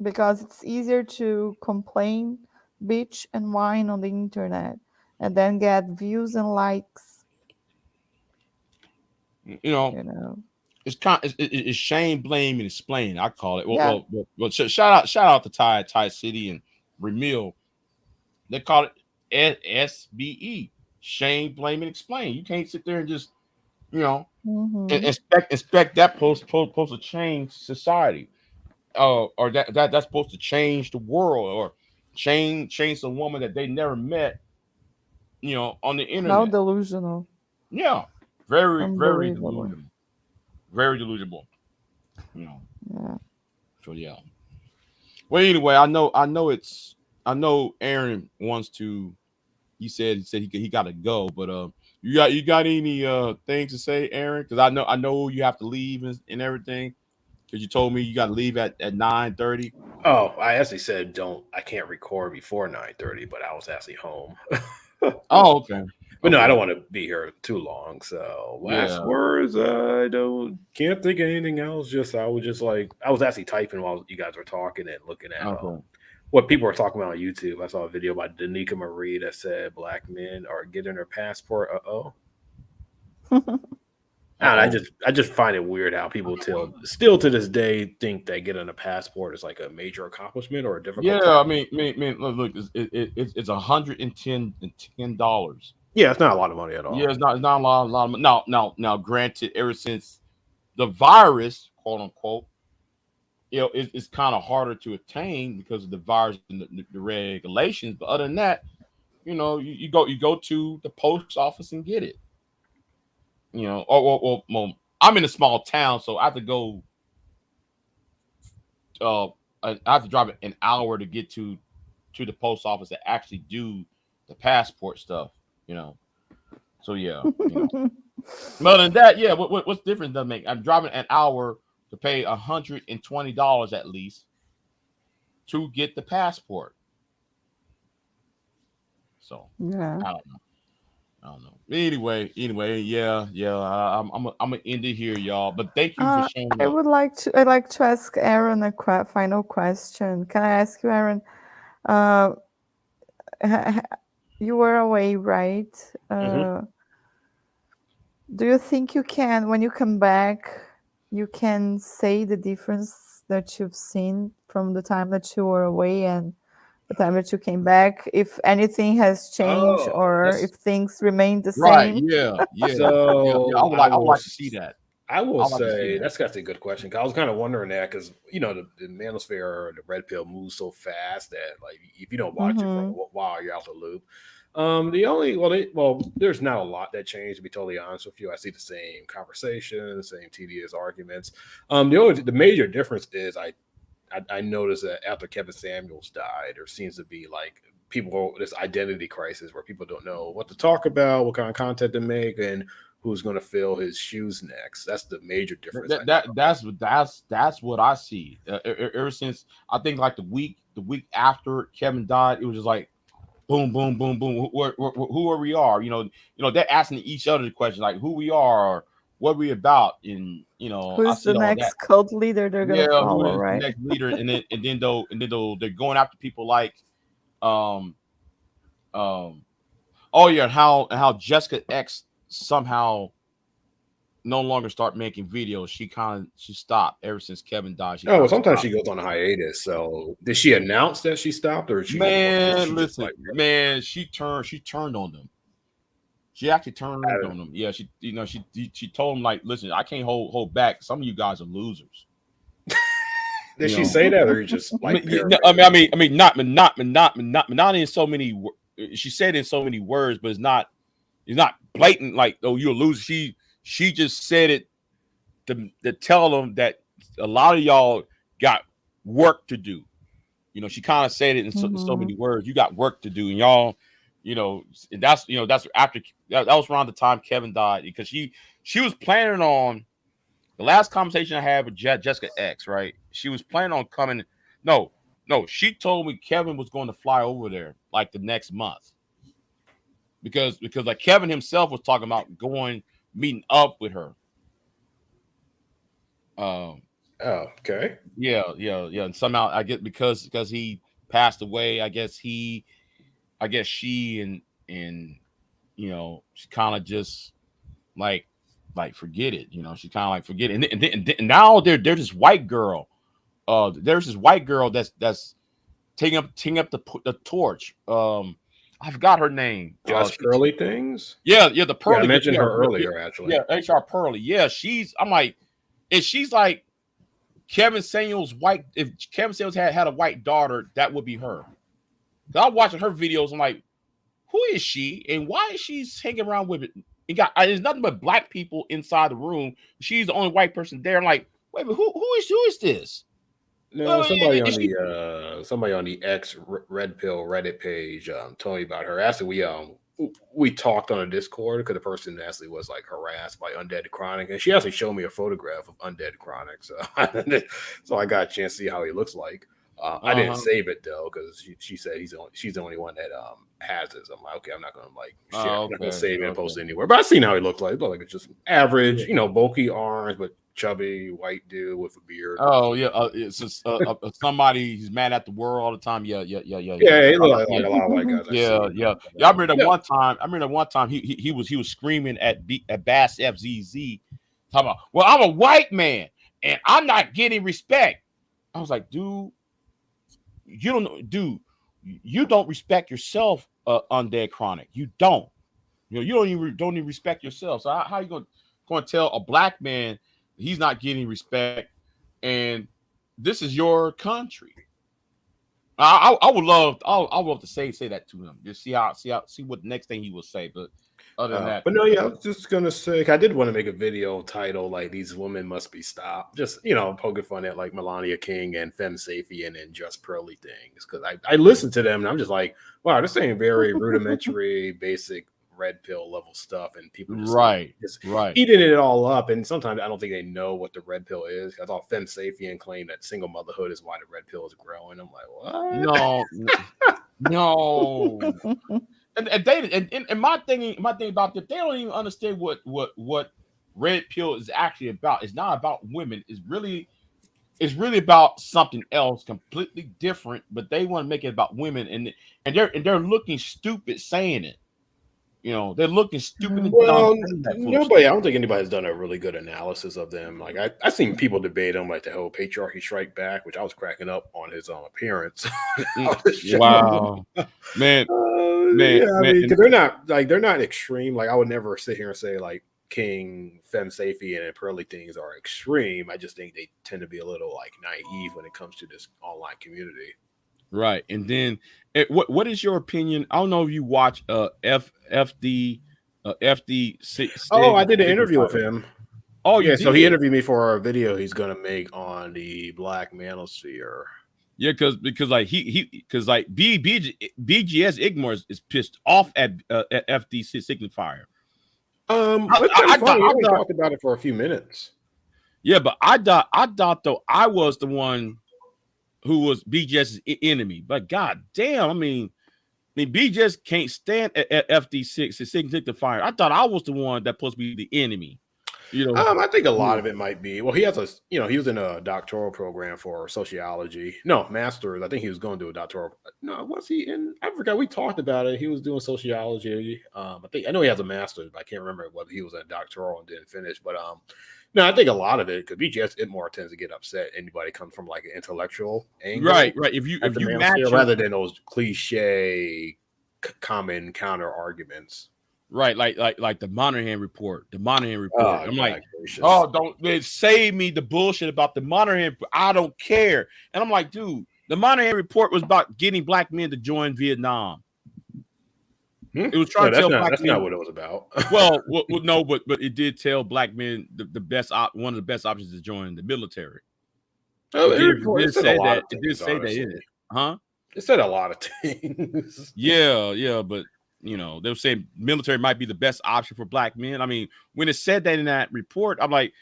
because it's easier to complain, bitch, and whine on the internet and then get views and likes. You know. It's shame, blame, and explain. I call it. Yeah. Well, shout out to Tate City and Remil. They call it SBE. Shame, blame, and explain. You can't sit there and just expect that post to change society, or that's supposed to change the world, or change the woman that they never met, on the How internet. delusional. Yeah, very, very Unbelievable. delusional. Very delusional. Yeah. So yeah. Well, anyway, I know Aaron wants to. He said he got to go, but you got any things to say, Aaron? Because I know you have to leave and everything. Because you told me you got to leave at 9:30. Oh, I actually said I can't record before 9:30, but I was actually home. Oh, okay. But no, I Okay. don't want to be here too long. So last Yeah. words, can't think of anything else. I was actually typing while you guys were talking and looking at Okay. what people were talking about on YouTube. I saw a video by Danica Marie that said black men are getting their passport. And Uh-oh. I just find it weird how people still to this day think that getting a passport is like a major accomplishment or a difficult Yeah, task. I mean, look, it's $110. Yeah, it's not a lot of money at all. Yeah, it's not a lot of now. Granted, ever since the virus, quote unquote, it's kind of harder to attain because of the virus and the regulations. But other than that, you go to the post office and get it. Well, I'm in a small town, so I have to go. I have to drive an hour to get to the post office to actually do the passport stuff. So yeah. Other than that, yeah. What's different doesn't make? I'm driving an hour to pay $120 at least to get the passport. So Yeah. I don't know. Anyway, yeah. I'm gonna end it here, y'all. But thank you for showing up. I'd like to ask Aaron a final question. Can I ask you, Aaron? Uh, you were away, right? Do you think you can, when you come back, you can say the difference that you've seen from the time that you were away and the time that you came back? If anything has changed or if things remain the Right. same? Yeah. So I would like to see that. I will I'd like to see say that. that's a good question. 'Cause I was kind of wondering that because the Manosphere or the red pill moves so fast that like if you don't watch it for a while, you're out the loop. There's not a lot that changed, to be totally honest with you. I see the same conversations, same tedious arguments. The major difference is I noticed that after Kevin Samuels died, there seems to be like this identity crisis where people don't know what to talk about, what kind of content to make, and who's going to fill his shoes next. That's the major difference. That's what I see. Ever since I think like the week after Kevin died, it was just like boom, boom, boom, boom. Who are we are? They're asking each other the question like who we are, or what we about, and I Who's see the all that. next cult leader they're gonna Who follow, is the right? next leader, and then they're going after people like oh yeah, and how Jessica X somehow no longer start making videos. She stopped ever since Kevin died. She Oh, well, kind of sometimes stopped. she goes on a hiatus. So did she announce that she stopped, or she Man, just listen, like man, she turned on them. She actually turned on them. Yeah, she told them like, listen, I can't hold back. Some of you guys are losers. did she say that, or you just like I mean, not in so many. She said it in so many words, but it's not blatant. Like, oh, you're a loser. She just said it to tell them that a lot of y'all got work to do. You know, she kind of said it in so many words. You got work to do, and y'all, that's after that was around the time Kevin died, because she was planning on the last conversation I had with BIGJXXX, right? She was planning on coming. No, she told me Kevin was going to fly over there like the next month, because like Kevin himself was talking about meeting up with her. Oh, okay. Yeah. And somehow I get because he passed away, I guess she and she kind of just like forget it. She kind of like forget it. And now there's this white girl. There's this white girl that's taking up the torch. I forgot her name. Just pearly things. Yeah, the pearly. I mentioned her earlier, actually. Yeah, HR Pearly. Yeah, I'm like, if she's like Kevin Samuels white, if Kevin Samuels had a white daughter, that would be her. I'm watching her videos. I'm like, who is she, and why is she hanging around with it? There's nothing but black people inside the room. She's the only white person there. I'm like, wait, but who is this? No, somebody on the X Red Pill Reddit page told me about her. Actually, we talked on a Discord because the person actually was like harassed by Undead Chronic, and she actually showed me a photograph of Undead Chronic, so so I got a chance to see how he looks like. I didn't save it though because she said she's the only one that has this. I'm like, okay, I'm not gonna I'm not gonna save it and post it anywhere. But I've seen how he looks like. Like it's just average, bulky arms, but chubby white dude with a beard. Oh yeah, it's just somebody who's mad at the world all the time. Yeah. He looked like a lot of white guys. Yeah. I remember that one time he was screaming at Bass FZZ, talking about, well, I'm a white man and I'm not getting respect. I was like, dude, you don't know, dude. You don't respect yourself, Undead Chronic. You don't. You don't even respect yourself. So how you going to tell a black man he's not getting respect, and this is your country? I would love to say that to him. Just see what the next thing he will say. But other than that, but no, yeah, I was just gonna say I did want to make a video titled like "These Women Must Be Stopped." Just poking fun at like Melania King and Femme Sapien and Just Pearly Things, because I listened to them and I'm just like, wow, this ain't very rudimentary, basic red pill level stuff, and people just eating it all up. And sometimes I don't think they know what the red pill is. I thought Femme Sapien claimed that single motherhood is why the red pill is growing. I'm like, what? No. And my thing about that, they don't even understand what red pill is actually about. It's not about women. It's really about something else completely different. But they want to make it about women, and they're looking stupid saying it. They're looking stupid. Well, nobody. I don't think anybody's done a really good analysis of them. Like I seen people debate them, like the whole Patriarchy Strike Back, which I was cracking up on his appearance. Wow, man, because they're not extreme. Like I would never sit here and say like King, Femme Sapien, and Pearly Things are extreme. I just think they tend to be a little like naive when it comes to this online community. Right. And then what is your opinion? I don't know if you watch FD. Oh, I did an interview with him. Oh, yeah. So he interviewed me for a video he's gonna make on the Black Manosphere. Yeah, because like BIGJXXX is pissed off at FD Signifier. I talked about it for a few minutes. Yeah, but I thought though I was the one who was BJ's enemy. But god damn, I mean BJ can't stand at FD6 Signifier. I thought I was the one that's supposed to be the enemy. You know, I think a lot of it might be. Well, he has he was in a doctoral program for sociology. No, master's. I think he was going to do a doctoral. No, was he in? I forgot. We talked about it. He was doing sociology. I know he has a master's, but I can't remember whether he was a doctoral and didn't finish. But no, I think a lot of it could be just it more tends to get upset. Anybody comes from like an intellectual angle, right. If you match rather than those cliche common counter arguments. Right, like the Monahan report. The Monahan report. I'm like, gracious. don't save me the bullshit about the Monahan. I don't care. And I'm like, dude, the Monahan report was about getting black men to join Vietnam. It was trying to tell black men. That's not what it was about. well, no, but it did tell black men the best one of the best options to join the military. It did say that in it, huh? It said a lot of things. Yeah, but. You know, they were saying military might be the best option for black men. I mean, when it said that in that report, I'm like,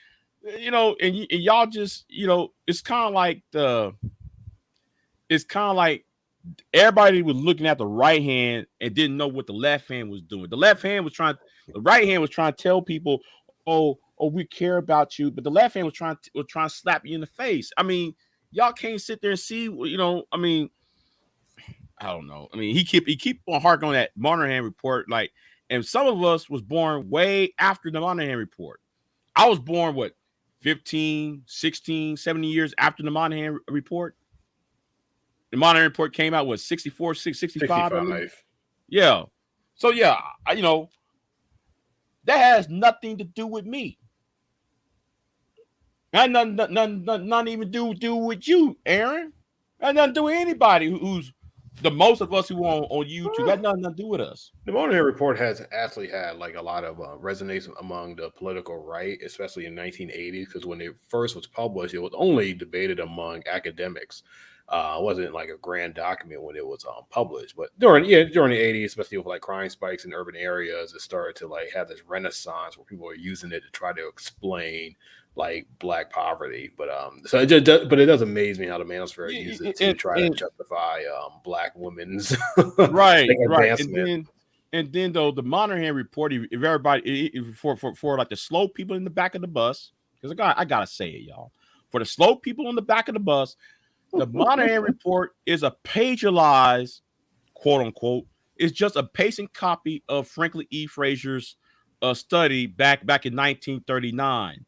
you know, and y'all just, you know, it's kind of like everybody was looking at the right hand and didn't know what the left hand was doing. The right hand was trying to tell people, oh, we care about you, but the left hand was trying to slap you in the face. I mean, y'all can't sit there and see, you know, I mean. I don't know. I mean, he keep on harking on that Monahan report. Like, and some of us was born way after the Monahan report. I was born, 15, 16, 70 years after the Monahan report? The Monahan report came out, 64, 65? Yeah. So, yeah, you know, that has nothing to do with me. That nothing even do with you, Aaron. That nothing to do with anybody who's the most of us who on YouTube. That nothing to do with us. The Monahan report has actually had like a lot of resonance among the political right, especially in 1980s, because when it first was published, it was only debated among academics. It wasn't like a grand document when it was published, but during the 80s, especially with like crime spikes in urban areas, it started to like have this renaissance where people were using it to try to explain like black poverty. But it does amaze me how the Manosphere uses it to try to justify black women's right. And then though the Monahan report, if everybody for like the slow people in the back of the bus, because I gotta say it, y'all, for the slow people on the back of the bus, the Monahan report is a plagiarized, quote unquote, it's just a pasting copy of Franklin E. Fraser's study back in 1939.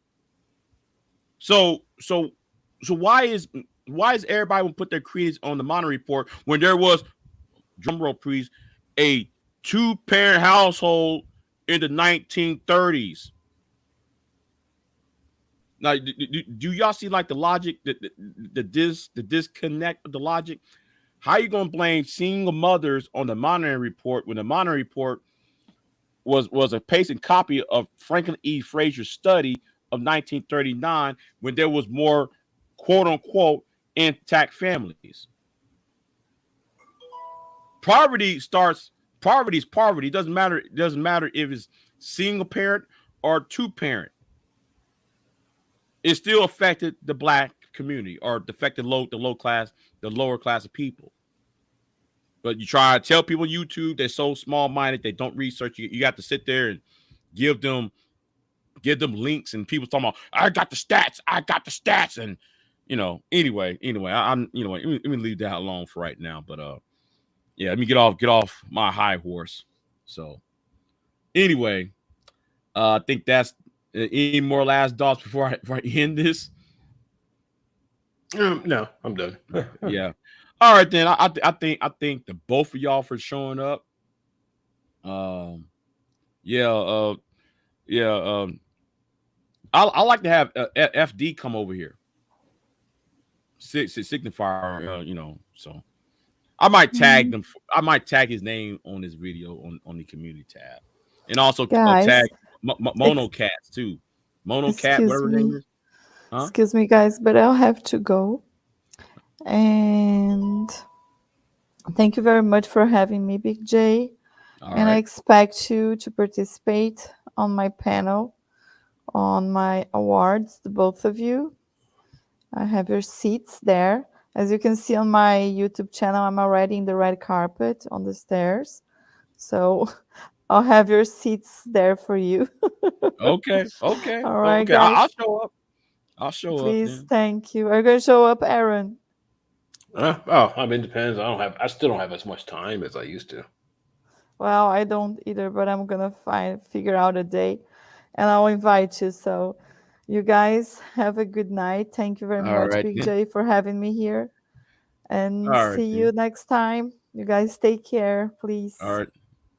So why is everybody will put their credence on the Monahan report when there was, drumroll please, a 2-parent household in the 1930s? Now, do y'all see like the logic, the disconnect of the logic? How are you going to blame single mothers on the Monahan report when the Monahan report was a pasting copy of Franklin E. Fraser's study of 1939 when there was more, quote unquote, intact families? Poverty is poverty. It doesn't matter if it's single parent or 2-parent. It still affected the black community, or affected the lower class of people. But you try to tell people on YouTube they're so small-minded, they don't research. You got to sit there and give them links, and people talking about, I got the stats, and you know. Anyway, let me leave that alone for right now. But yeah, let me get off my high horse. So anyway, I think that's any more last thoughts before I end this. No, I'm done. Yeah. All right, then. I think the both of y'all for showing up. I like to have FD come over here. Signifier, you know. So I might tag them. I might tag his name on this video on the community tab, and also tag Monocats too. Monocat, whatever her name is. Huh? Excuse me, guys, but I'll have to go. And thank you very much for having me, Big J. And I expect you to participate on my panel, on my awards, the both of you. I have your seats there. As you can see on my YouTube channel, I'm already in the red carpet on the stairs. So I'll have your seats there for you. Okay. Okay. All right, Okay. guys. I'll show up. I'll show up Please, then. thank you. Are you gonna show up, Aaron? I mean, it depends. I still don't have as much time as I used to. Well, I don't either, but I'm gonna figure out a day, and I'll invite you. So, you guys have a good night. Thank you very All much, right Big then. J, for having me here. And All right see you then. next time. You guys take care, please. All right.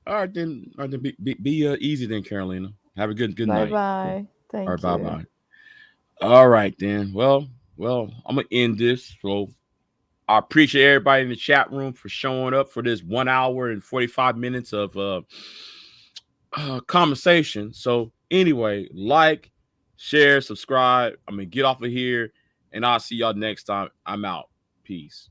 All right then. All right then. Be easy then, Carolina. Have a good Bye night. bye. All right. Thank Bye you. bye. All right then. Well, I'm gonna end this. So I appreciate everybody in the chat room for showing up for this 1 hour and 45 minutes of conversation. So anyway, like, share, subscribe. I'm gonna get off of here, and I'll see y'all next time. I'm out. Peace.